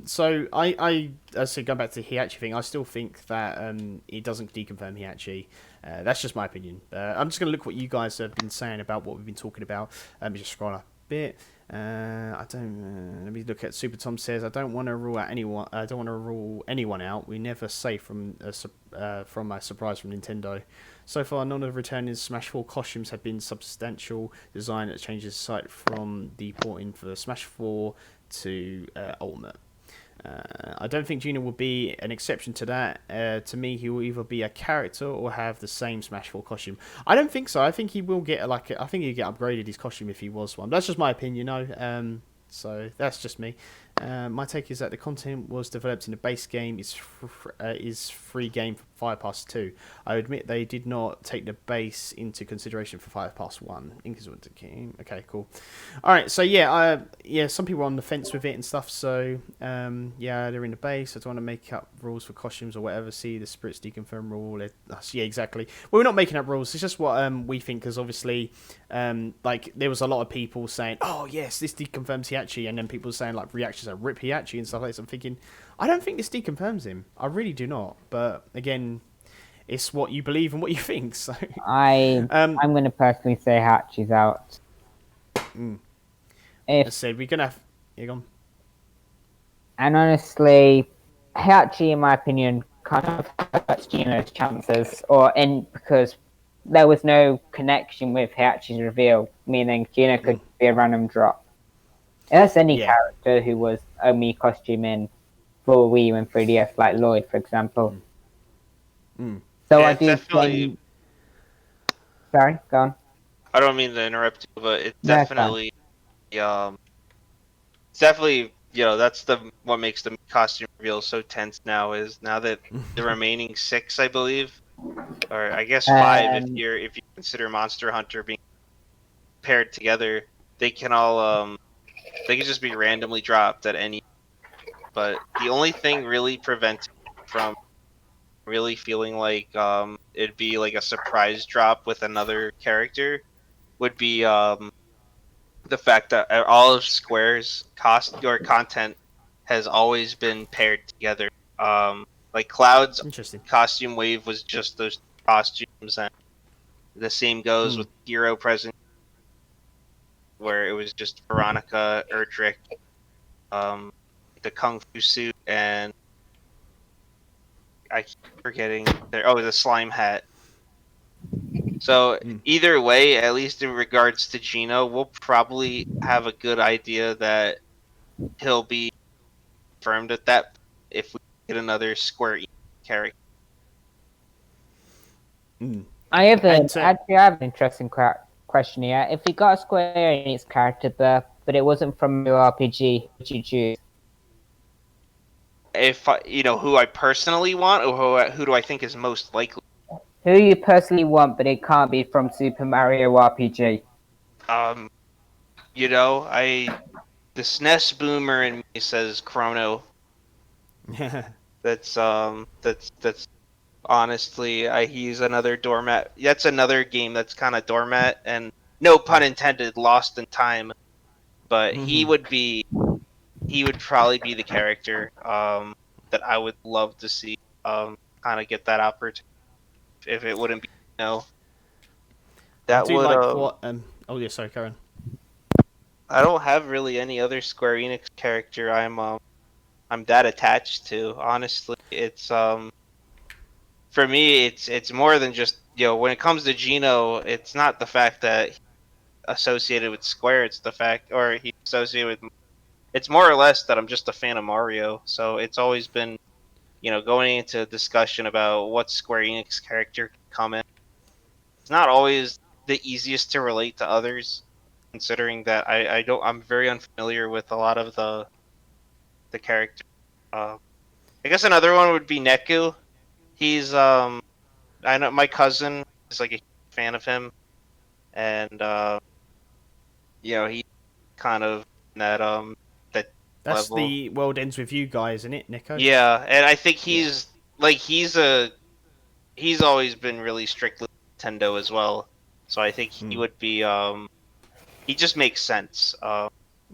So I said, going back to the Hiachi thing, I still think that it doesn't deconfirm Hiachi. That's just my opinion. I'm just going to look what you guys have been saying about what we've been talking about. Let me just scroll up a bit. I don't. Let me look at Super Tom says I don't want to rule out anyone. I don't want to rule anyone out. We never say from a surprise from Nintendo. So far, none of the returning Smash 4 costumes have been substantial design that changes sight from the porting for Smash 4 to Ultimate. I don't think Geno will be an exception to that. To me, he will either be a character or have the same Smash 4 costume. I don't think so. I think he will get I think he'll get upgraded his costume if he was one. That's just my opinion, so that's just me. My take is that the content was developed in the base game is free game for Fire Pass 2. I admit they did not take the base into consideration for Fire Pass 1. Okay, cool. Alright, so yeah, some people are on the fence with it and stuff, so yeah, they're in the base. I don't want to make up rules for costumes or whatever. See the spirits deconfirm rule. Yeah, exactly. Well, we're not making up rules. It's just what we think, because obviously like there was a lot of people saying, oh yes, this deconfirms Hiachi, and then people saying like reactions are rip Hiachi and stuff like that. I'm thinking, I don't think this deconfirms him. I really do not. But again, it's what you believe and what you think. So I'm going to personally say Hachi's out. as I If said, we're gonna have. You're gone. And honestly, Hachi, in my opinion, kind of hurts Geno's chances, because there was no connection with Heihachi's reveal, meaning Geno could be a random drop. Unless any Yeah. character who was a Mii costume in full Wii U and 3DS, like Lloyd, for example. So Yeah, I it's do definitely. think... Sorry, go on. I don't mean to interrupt you, but it's No, it's fine. definitely, it's definitely, that's what makes the costume reveal so tense now is now that the remaining 6, I believe, or I guess 5 if you consider Monster Hunter being paired together, they can all they can just be randomly dropped at any. But the only thing really preventing from really feeling like it'd be like a surprise drop with another character would be the fact that all of Square's content has always been paired together. Like Cloud's Interesting. costume wave was just those costumes, and the same goes with Hero Present, where it was just Veronica, Erdrick, the Kung Fu suit, and I keep forgetting the slime hat. So either way, at least in regards to Geno, we'll probably have a good idea that he'll be confirmed at that if we get another Square Enix character. I have an interesting question here. If we got a Square Enix character, but it wasn't from your RPG, would you choose? If who I personally want, or who do I think is most likely? Who you personally want, but it can't be from Super Mario RPG. The SNES boomer in me says Chrono. That's honestly, he's another doormat. That's another game that's kind of doormat, and no pun intended, lost in time. But he would probably be the character that I would love to see kind of get that opportunity if it wouldn't be That I do would. like what. Oh yeah, sorry, Karen. I don't have really any other Square Enix character I'm that attached to. Honestly, it's for me it's more than just when it comes to Geno, it's not the fact that he's associated with Square, it's the fact or he's associated with. It's more or less that I'm just a fan of Mario, so it's always been going into a discussion about what Square Enix character can come in. It's not always the easiest to relate to others, considering that I'm very unfamiliar with a lot of the characters. I guess another one would be Neku. He's I know my cousin is like a huge fan of him, and he kind of in that That's level. the World Ends With You guy, isn't it, Nico? Yeah, and I think he's always been really strictly Nintendo as well. So I think he would be he just makes sense.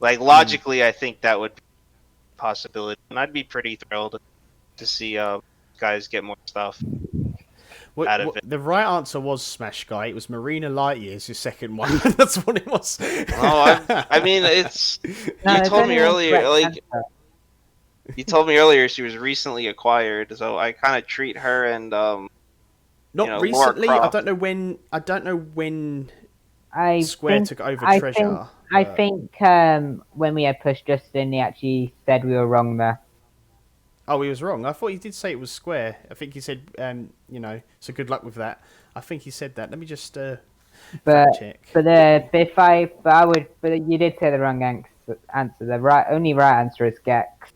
Like logically, I think that would be a possibility, and I'd be pretty thrilled to see guys get more stuff out of it. The right answer was Smash Guy. It was Marina Lightyear's your second one. That's what it was. I mean, it's you told me earlier, like you told me earlier, she was recently acquired, so I kind of treat her and not recently. I don't know when. Square took over Treasure. I think when we had pushed Justin, he actually said we were wrong there. Oh, he was wrong. I thought he did say it was Square. I think he said, so good luck with that. I think he said that. Let me just check. But you did say the wrong answer. The only right answer is Gex.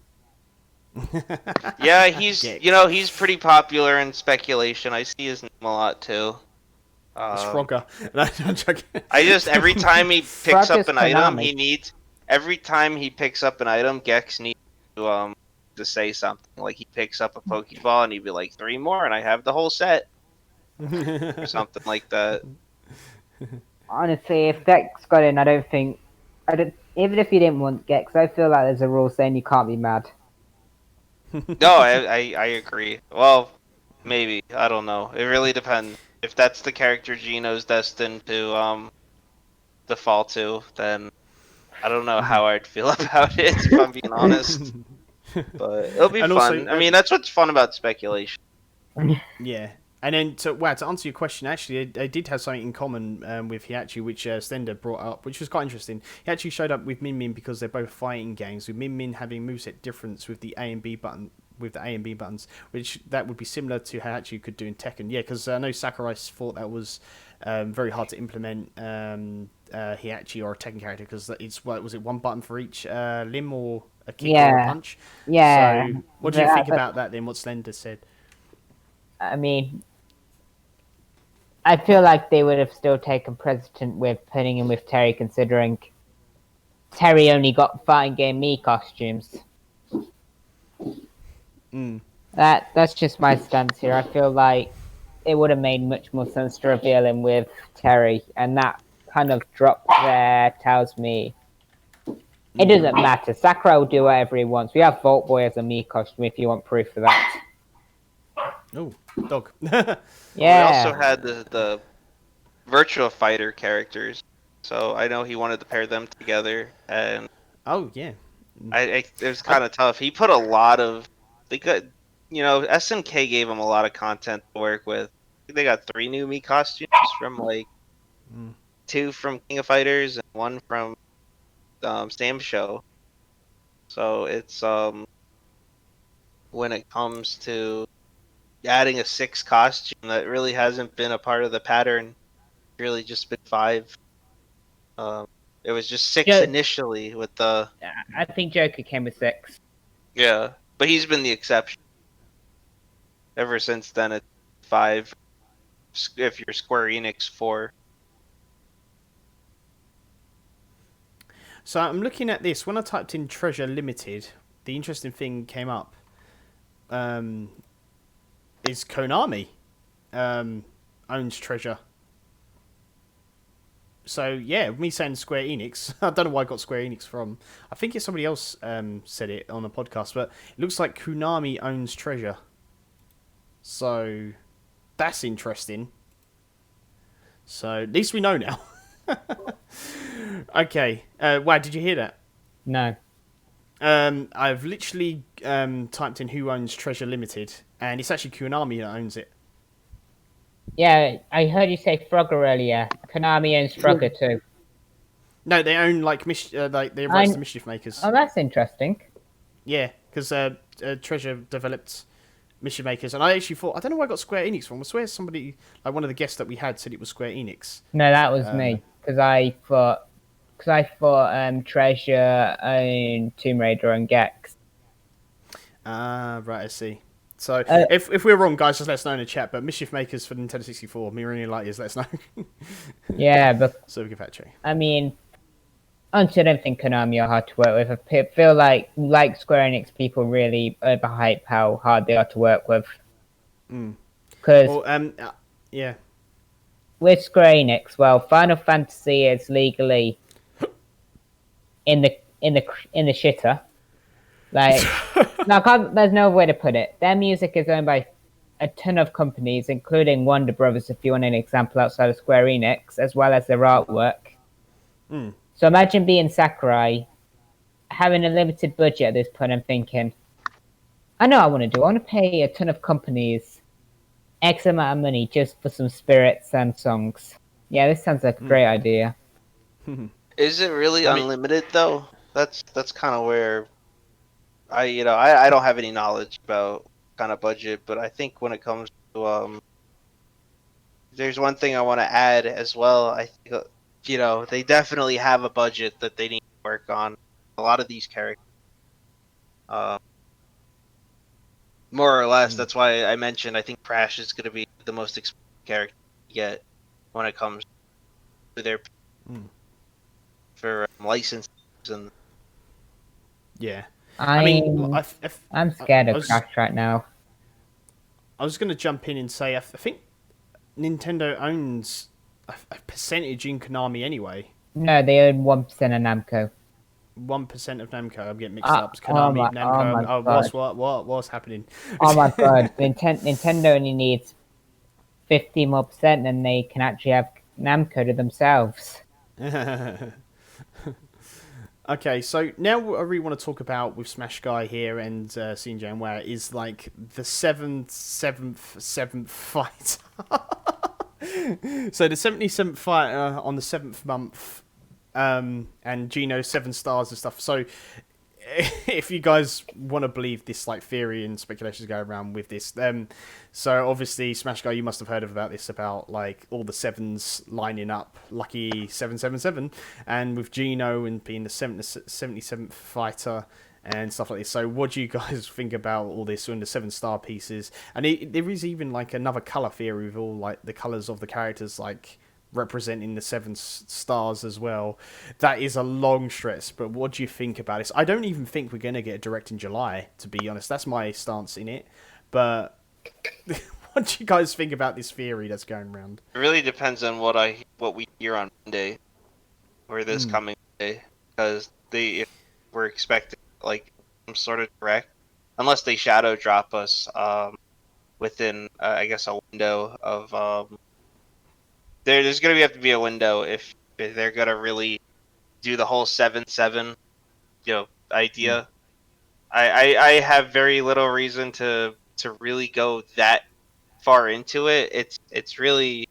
Yeah, he's pretty popular in speculation. I see his name a lot too. It's Frogger. No, I'm joking. Every time he picks up an item, every time he picks up an item, Gex needs to say something. Like he picks up a Pokeball and he'd be like 3 more and I have the whole set. Or something like that. Honestly, if Gex got in, even if you didn't want Gex, I feel like there's a rule saying you can't be mad. No, I agree. Well, maybe. I don't know. It really depends. If that's the character Geno's destined to default to, then I don't know how I'd feel about it, if I'm being honest. But it'll be fun. Also, I mean, that's what's fun about speculation. Yeah. And then to answer your question, actually, they did have something in common with Hiachi, which Stender brought up, which was quite interesting. He actually showed up with Min Min because they're both fighting games, with Min Min having moveset difference with the A and B button, with the A and B buttons, which that would be similar to how Hiachi could do in Tekken. Yeah, because I know Sakurai thought that was very hard to implement Hiachi or a Tekken character, because it's was it one button for each limb or a kick or a punch? Yeah. So what do you think about that then? What Slender said? I mean, I feel like they would have still taken precedent with putting him with Terry, considering Terry only got fighting game Mii costumes. That's just my stance here. I feel like it would have made much more sense to reveal him with Terry, and that kind of drop there tells me it doesn't matter. Sakurai will do whatever he wants. We have Vault Boy as a Mii costume if you want proof of that. Oh, dog. Yeah. We also had the Virtua Fighter characters, so I know he wanted to pair them together, and Oh yeah. it was kind of tough. He put a lot of SNK gave him a lot of content to work with. I think they got 3 new Mii costumes from like 2 from King of Fighters and 1 from Sam Show. So it's when it comes to adding a 6th costume, that really hasn't been a part of the pattern. It's really just been 5. It was just 6 initially with the. I think Joker came with 6. Yeah, but he's been the exception. Ever since then, it's 5. If you're Square Enix, 4. So I'm looking at this. When I typed in Treasure Limited, the interesting thing came up. Is Konami owns Treasure. So yeah, me saying Square Enix, I don't know where I got Square Enix from. I think it's somebody else said it on a podcast, but it looks like Konami owns Treasure. So that's interesting. So at least we know now. Okay. Wow, did you hear that? No. I've literally typed in who owns Treasure Limited, and it's actually Konami that owns it. Yeah, I heard you say Frogger earlier. Konami owns Frogger too. No, they own like they rights to Mischief Makers. Oh, that's interesting. Yeah, because Treasure developed Mischief Makers, and I actually thought, I don't know where I got Square Enix from. I swear somebody, like one of the guests that we had, said it was Square Enix. No, that was me, because I thought Treasure owned Tomb Raider and Gex. Ah, right, I see. So if we're wrong, guys, just let us know in the chat. But Mischief Makers for Nintendo 64, Mirror Light years, let us know. Yeah, but so we can fact check. I mean, honestly, I don't think Konami are hard to work with. I feel like Square Enix people really overhype how hard they are to work with. Because yeah, with Square Enix, well, Final Fantasy is legally in the shitter. Like, there's no way to put it. Their music is owned by a ton of companies, including Wonder Brothers, if you want an example outside of Square Enix, as well as their artwork. So imagine being Sakurai, having a limited budget at this point, and thinking, I know what I want to do. I want to pay a ton of companies X amount of money just for some spirits and songs. Yeah, this sounds like a great idea. Is it really unlimited though? That's kind of where I don't have any knowledge about kind of budget, but I think when it comes to there's one thing I want to add as well. I think they definitely have a budget that they need to work on. A lot of these characters, more or less. That's why I mentioned I think Crash is going to be the most expensive character to get when it comes to their for licenses and. Yeah. I'm scared of Crash right now. I was going to jump in and say I think Nintendo owns a percentage in Konami anyway. No, they own 1% of Namco. 1% of Namco. I'm getting mixed up. It's Konami, Namco. What's happening? Oh my god! Nintendo only needs 50 more percent, and they can actually have Namco to themselves. Okay, so now what I really want to talk about with Smash Guy here and CJ and Where is like the seventh fight. So the 77th fight on the 7th month, and Geno 7 stars and stuff. So if you guys want to believe this like theory and speculations going around with this, so obviously Smash Guy, you must have heard about this, about like all the sevens lining up, lucky 777, and with Geno and being the 77th fighter and stuff like this. So what do you guys think about all this and the 7 star pieces? And there is even like another color theory with all like the colors of the characters like representing the 7 stars as well. That is a long stretch, but what do you think about this? I don't even think we're going to get a direct in July, to be honest. That's my stance in it. But what do you guys think about this theory that's going around? It really depends on what we hear on Monday, or this coming Monday, because if we're expecting like some sort of direct, unless they shadow drop us within I guess a window of there's gonna have to be a window if they're gonna really do the whole 7-7 idea. I have very little reason to really go that far into it. It's really,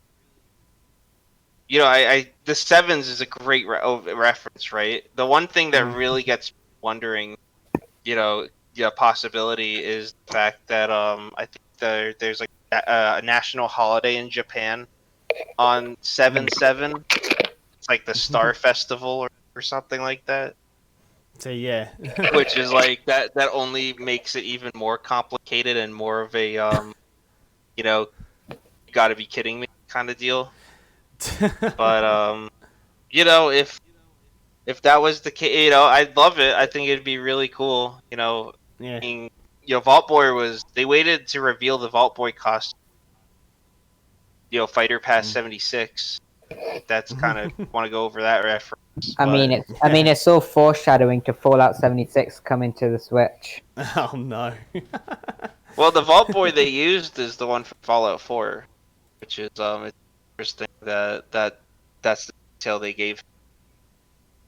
the sevens is a great reference, right? The one thing that really gets wondering, possibility is the fact that I think there's like a national holiday in Japan on 7-7. It's like the Star Festival or something like that. So yeah. Which is like that only makes it even more complicated and more of a you gotta be kidding me kind of deal. But if that was the case, I'd love it. I think it'd be really cool. Yeah. Vault Boy they waited to reveal the Vault Boy costume. Fighter Pass 76. That's kind of want to go over that reference. I mean, it's all foreshadowing to Fallout 76 coming to the Switch. Oh no. Well, the Vault Boy they used is the one from Fallout 4, which is it's interesting that's the detail they gave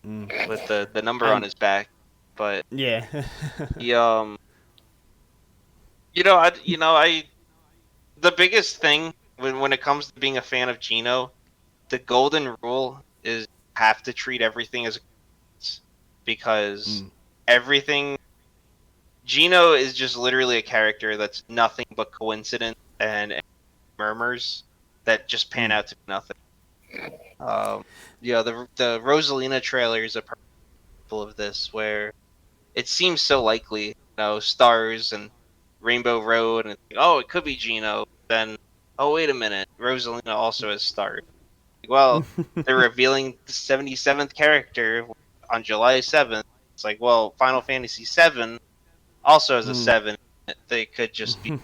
with the number on his back. But yeah. The biggest thing when it comes to being a fan of Geno, the golden rule is have to treat everything as a because everything. Geno is just literally a character that's nothing but coincidence and murmurs that just pan out to nothing. The Rosalina trailer is a perfect example of this, where it seems so likely, stars and Rainbow Road, and it could be Geno. Then, wait a minute, Rosalina also has stars. Well, they're revealing the 77th character on July 7th. It's like, well, Final Fantasy VII also has a 7. They could just be,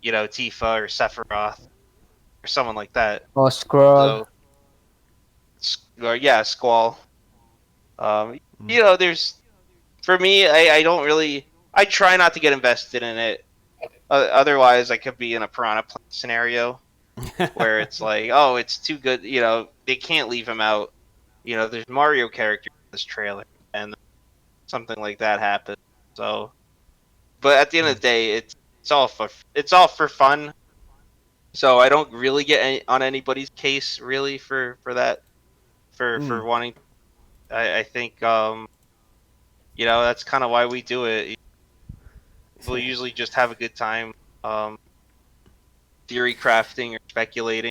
Tifa or Sephiroth or someone like that. Or Squall. Squall. There's, for me, I don't really, I try not to get invested in it. Otherwise, I could be in a Piranha Plant scenario where it's like, it's too good. They can't leave him out. There's Mario character in this trailer, and something like that happens. So, but at the end of the day, it's all for fun. So I don't really get on anybody's case really for that, for wanting. I think that's kind of why we do it. We'll usually just have a good time, theory crafting or speculating.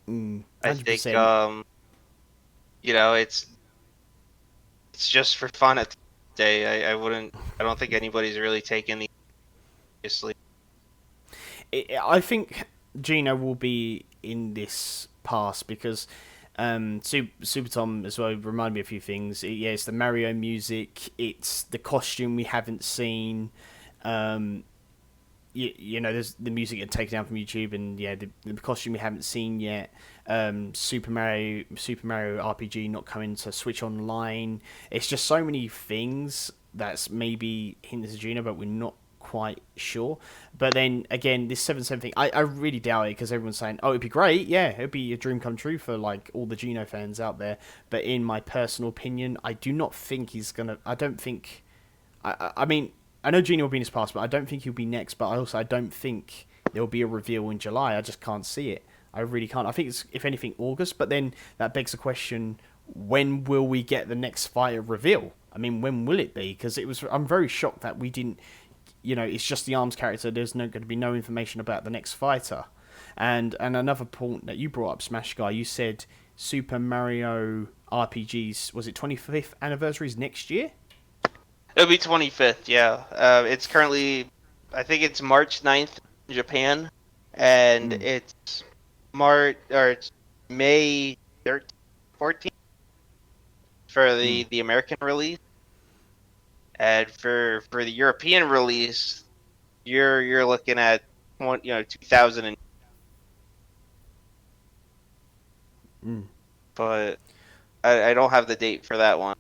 I think it's just for fun at the day. I don't think anybody's really taking the seriously. I think Geno will be in this pass because Super Tom as well reminded me of a few things. It's the Mario music. It's the costume we haven't seen. There's the music getting taken down from YouTube, and the costume we haven't seen yet. Super Mario RPG not coming to Switch Online. It's just so many things that's maybe hinted to Geno, but we're not quite sure. But then again, this 7-7 thing, I really doubt it because everyone's saying, oh, it'd be great. Yeah, it'd be a dream come true for like all the Geno fans out there. But in my personal opinion, I do not think he's gonna. I don't think. I mean, I know Geno will be in his past, but I don't think he'll be next. But I don't think there will be a reveal in July. I just can't see it. I really can't. I think it's, if anything, August. But then that begs the question: when will we get the next fighter reveal? I mean, when will it be? Because I'm very shocked that we didn't. It's just the ARMS character. There's going to be no information about the next fighter. And another point that you brought up, Smash Guy, you said Super Mario RPG's, was it 25th anniversary is next year? It'll be 25th, yeah. It's currently, I think it's March 9th in Japan, and it's it's May 13th, 14th for the American release. And for the European release, you're looking at 2000 but I don't have the date for that one.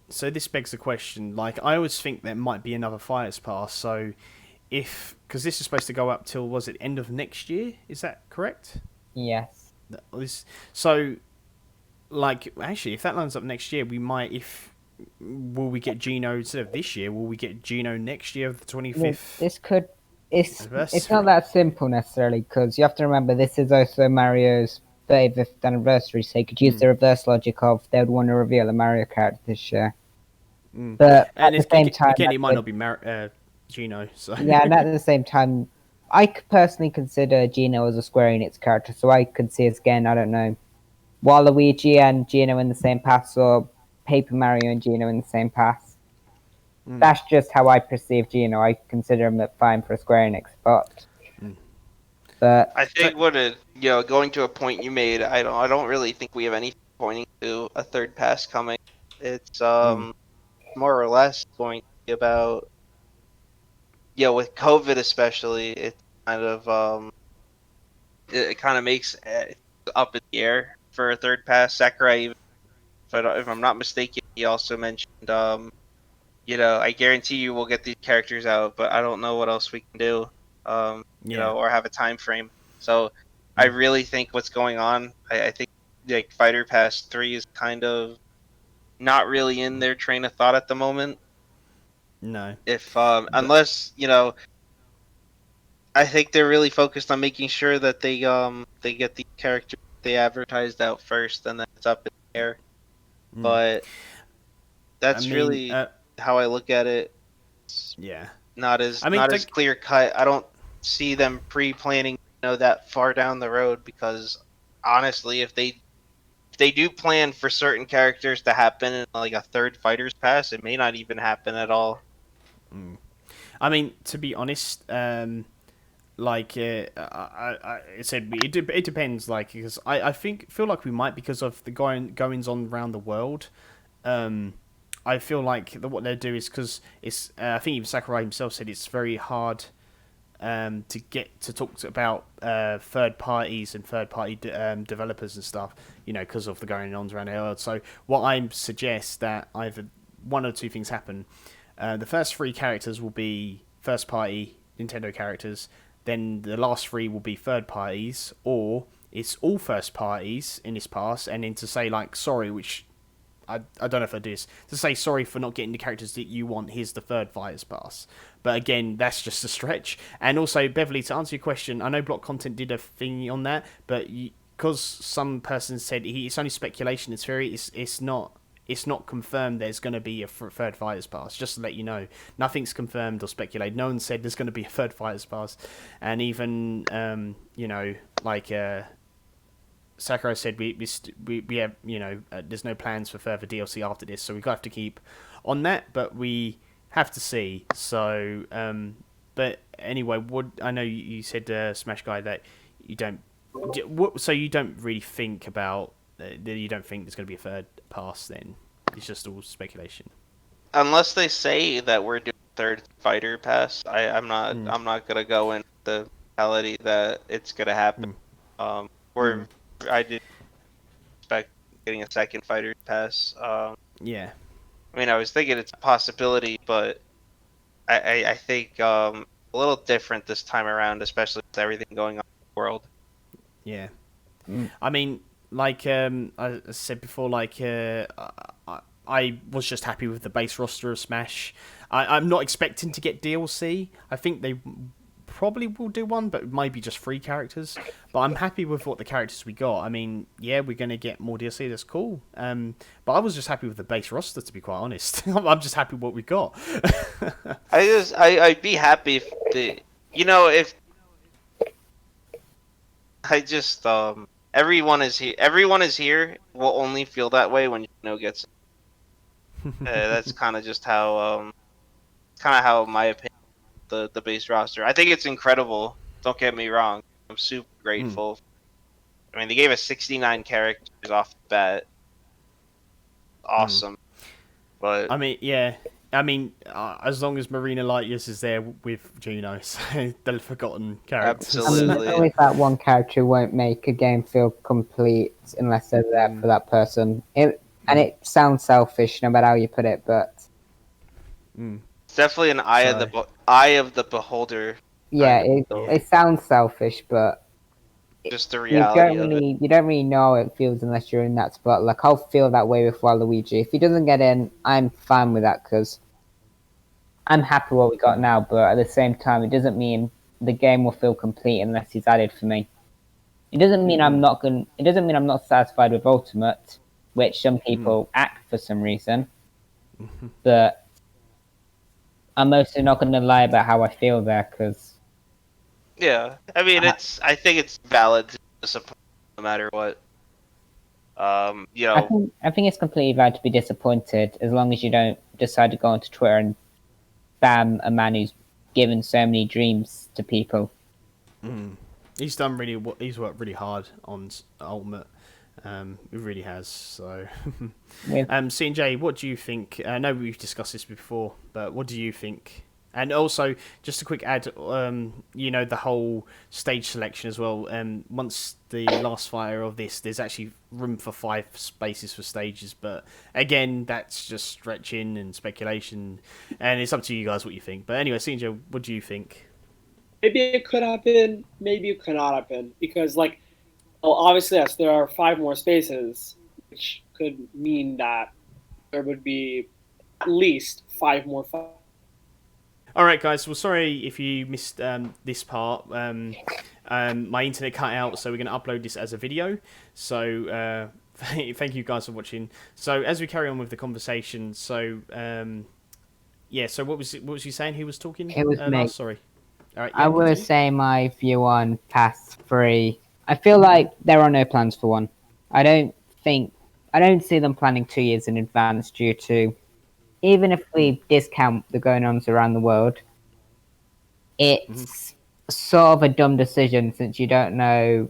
So this begs the question. Like, I always think there might be another Fighters Pass. So because this is supposed to go up till, was it end of next year? Is that correct? Yes. So, like, actually, if that lines up next year, we might. Will we get Geno instead of this year? Will we get Geno next year of the 25th? This could. It's not that simple necessarily, because you have to remember this is also Mario's 35th anniversary, so you could use the reverse logic of they would want to reveal a Mario character this year. But at the same time, again, it might not be Geno. So. Yeah, and at the same time, I personally consider Geno as a Square Enix character, so I could see us again, I don't know, Waluigi and Geno in the same pass, or Paper Mario and Geno in the same pass. That's just how I perceive Geno. I consider him fine for a Square Enix, but I think going to a point you made, I don't really think we have anything pointing to a third pass coming. It's more or less going to be about with COVID especially. It's kind of it kind of makes it up in the air for a third pass. Sakurai, if I'm not mistaken, he also mentioned I guarantee you we'll get these characters out, but I don't know what else we can do, or have a time frame. So I really think what's going on, I think like Fighter Pass 3 is kind of not really in their train of thought at the moment. No. Unless, I think they're really focused on making sure that they get the characters they advertised out first, and then it's up in the air. But that's really how I look at it. It's not as clear cut. I don't see them pre-planning that far down the road, because honestly, if they do plan for certain characters to happen in like a third Fighters Pass, it may not even happen at all. I mean, to be honest, I said it depends. Like, because I feel like we might, because of the goings on around the world. I feel like what they'll do is, because it's. I think even Sakurai himself said it's very hard to get to talk about third parties and third party developers and stuff. Because of the going on around the world. So what I suggest that either one or two things happen. The first 3 characters will be first party Nintendo characters. Then the last 3 will be third parties, or it's all first parties in this pass, and then to say like sorry, which I don't know if I do this, to say sorry for not getting the characters that you want. Here's the third Fighters Pass. But again, that's just a stretch. And also, Beverly, to answer your question, I know Block Content did a thing on that, but because some person said it's only speculation, it's not confirmed there's going to be a third Fighters Pass. Just to let you know, nothing's confirmed or speculated. No one said there's going to be a third Fighters Pass, and even Sakurai said we have there's no plans for further DLC after this, so we have to keep on that, but we have to see. So, but anyway, I know you said Smash Guy that you don't. So you don't really think about you don't think there's going to be a third pass. Then it's just all speculation. Unless they say that we're doing third fighter pass, I'm not gonna go in the mentality that it's gonna happen. I did expect getting a second fighter pass. Yeah. I mean, I was thinking it's a possibility, but I think a little different this time around, especially with everything going on in the world. Yeah. Mm. I mean, like I said before, like I was just happy with the base roster of Smash. I'm not expecting to get DLC. I think they probably will do one, but maybe just 3 characters. But I'm happy with what the characters we got. I mean, yeah, we're gonna get more DLC. That's cool. But I was just happy with the base roster, to be quite honest. I'm just happy with what we got. I'd be happy if if I just everyone is here will only feel that way when gets that's kind of how in my opinion the base roster. I think it's incredible. Don't get me wrong. I'm super Mm. grateful. I mean, they gave us 69 characters off the bat. Awesome. But I mean, yeah. I mean, as long as Marina Lightius is there with Geno, so the forgotten characters. I mean, there's Absolutely. always that one character who won't make a game feel complete unless they're there for that person. It sounds selfish, no matter how you put it, but it's definitely an eye of the beholder. yeah, kind of deal. it sounds selfish, but Just the reality of it. you don't really know how it feels unless you're in that spot. Like I'll feel that way with Waluigi. If he doesn't get in, I'm fine with that because I'm happy with what we got now. But at the same time, it doesn't mean the game will feel complete unless he's added for me. It doesn't mean It doesn't mean I'm not satisfied with Ultimate, which some people act for some reason. But I'm mostly not going to lie about how I feel there because Yeah, I mean, I think it's valid to disappoint no matter what. I think it's completely valid to be disappointed as long as you don't decide to go onto Twitter and spam a man who's given so many dreams to people. He's worked really hard on Ultimate. He really has. So, C&J, what do you think? I know we've discussed this before, but what do you think? And also, just a quick add, the whole stage selection as well. Once the last fire of this, there's actually room for 5 spaces for stages. But again, that's just stretching and speculation, and it's up to you guys what you think. But anyway, C&J, what do you think? Maybe it could happen, maybe it could not happen. Because, well, obviously, yes, there are 5 more spaces, which could mean that there would be at least 5 more. All right, guys. Well, sorry if you missed this part. My internet cut out, so we're going to upload this as a video. So thank you guys for watching. So as we carry on with the conversation, so so what was you saying? Who was talking? It was me. Last? Sorry. All right. I will say my view on Pass 3. I feel like there are no plans for one. I don't see them planning 2 years in advance due to, even if we discount the going-ons around the world, it's sort of a dumb decision since you don't know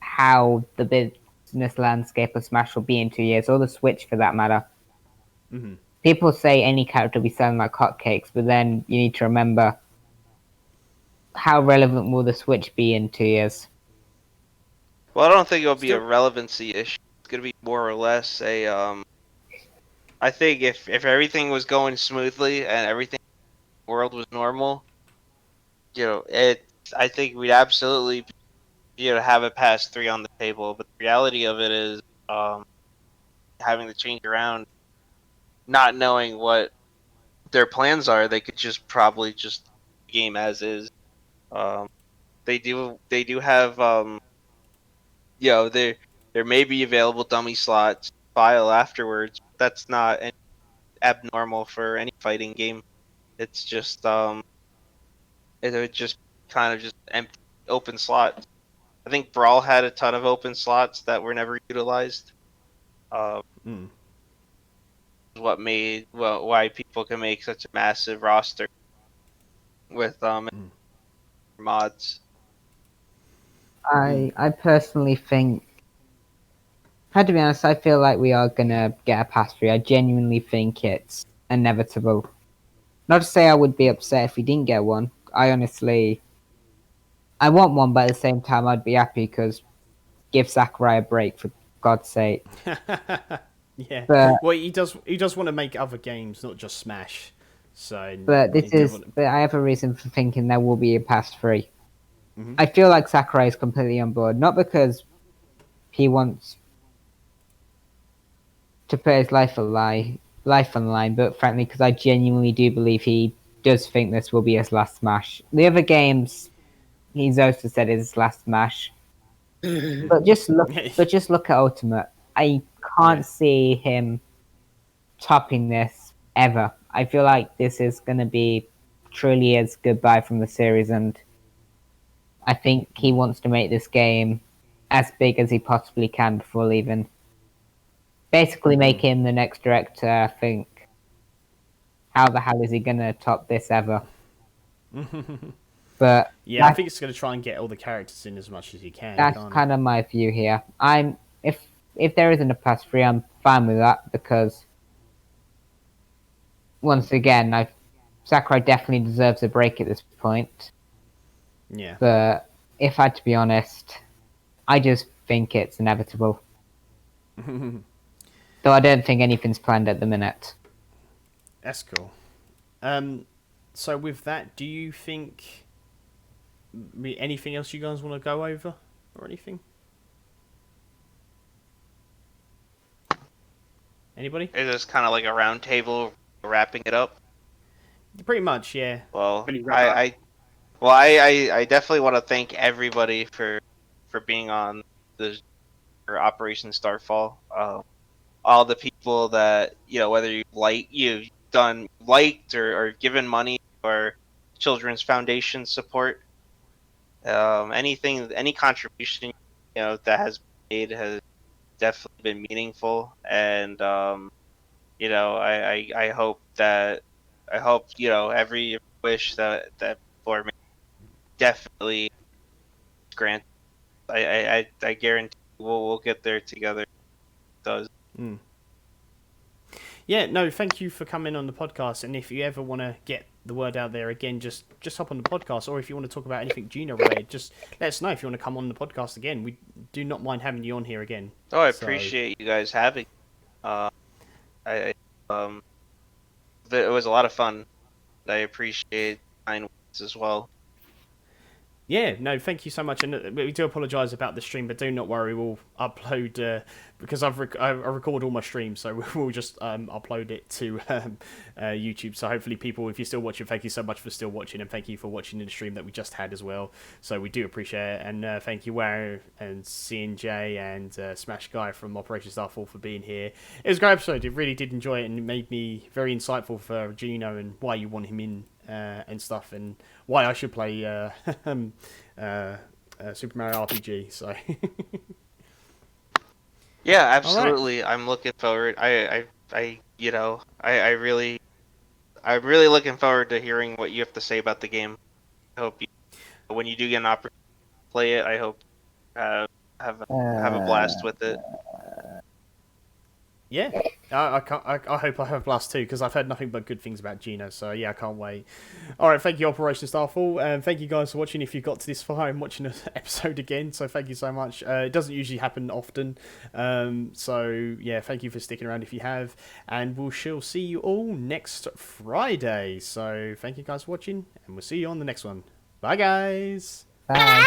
how the business landscape of Smash will be in 2 years, or the Switch for that matter. People say any character will be selling like hotcakes, but then you need to remember, how relevant will the Switch be in 2 years? Well, I don't think it'll be a relevancy issue. It's gonna be more or less a I think if everything was going smoothly and everything in the world was normal, I think we'd absolutely be able to have a Pass 3 on the table. But the reality of it is, having to change around, not knowing what their plans are, they could probably just game as is. They do have there may be available dummy slots file afterwards. That's not abnormal for any fighting game. It's just it would just kind of just empty open slots. I think Brawl had a ton of open slots that were never utilized. Why people can make such a massive roster with mods. I personally think, I had to be honest, I feel like we are gonna get a Pass 3. I genuinely think it's inevitable. Not to say I would be upset if we didn't get one. I want one, but at the same time, I'd be happy because give Sakurai a break, for God's sake. Yeah. But Well, he does want to make other games, not just Smash. So, But they do want but I have a reason for thinking there will be a pass 3. Mhm. I feel like Sakurai is completely on board, not because he wants to put his life on the line, but frankly, because I genuinely do believe he does think this will be his last Smash. The other games, he's also said is his last Smash. But just look at Ultimate. I can't Yeah. see him topping this ever. I feel like this is going to be truly his goodbye from the series, and I think he wants to make this game as big as he possibly can before leaving. Basically, make him the next director. I think. How the hell is he going to top this ever? But Yeah, I think it's going to try and get all the characters in as much as he can. that's Can't kind of my view here. If there isn't a pass 3, I'm fine with that because once again, Sakurai definitely deserves a break at this point. Yeah. But if I had to be honest, I just think it's inevitable. Though I don't think anything's planned at the minute. That's cool. So with that, do you think anything else you guys want to go over or anything? Anybody? It's just kind of like a round table wrapping it up. Pretty much, yeah. Well, Pretty wrap up. I definitely want to thank everybody for being on the for Operation Starfall. All the people that whether you've done liked or given money or Children's Foundation support, any contribution that has been made has definitely been meaningful, and I hope every wish that people are making definitely grant. I guarantee we'll get there together. It does. Mm. Yeah, no, thank you for coming on the podcast. And if you ever want to get the word out there again, just hop on the podcast. Or if you want to talk about anything Geno related, just let us know if you want to come on the podcast again. We do not mind having you on here again. Oh, I appreciate you guys having. I it was a lot of fun. I appreciate kind words as well. Yeah, no, thank you so much, and we do apologise about the stream, but do not worry, we'll upload because I record all my streams, so we'll just upload it to YouTube. So hopefully, people, if you're still watching, thank you so much for still watching, and thank you for watching the stream that we just had as well. So we do appreciate it, and thank you, Wow and CNJ and Smash Guy from Operation Starfall for being here. It was a great episode. It really did enjoy it, and it made me very insightful for Geno and why you want him in. And stuff, and why I should play Super Mario RPG. So yeah, absolutely. Right. I'm looking forward. I'm really looking forward to hearing what you have to say about the game. I hope when you do get an opportunity to play it, I hope have a blast with it. Yeah, I hope I have a blast too, because I've heard nothing but good things about Geno. So yeah, I can't wait. All right, thank you, Operation Starfall, and thank you guys for watching. If you got to this far and watching this episode again, so thank you so much. It doesn't usually happen often, so yeah, thank you for sticking around if you have, and we shall see you all next Friday. So thank you guys for watching, and we'll see you on the next one. Bye, guys. Bye.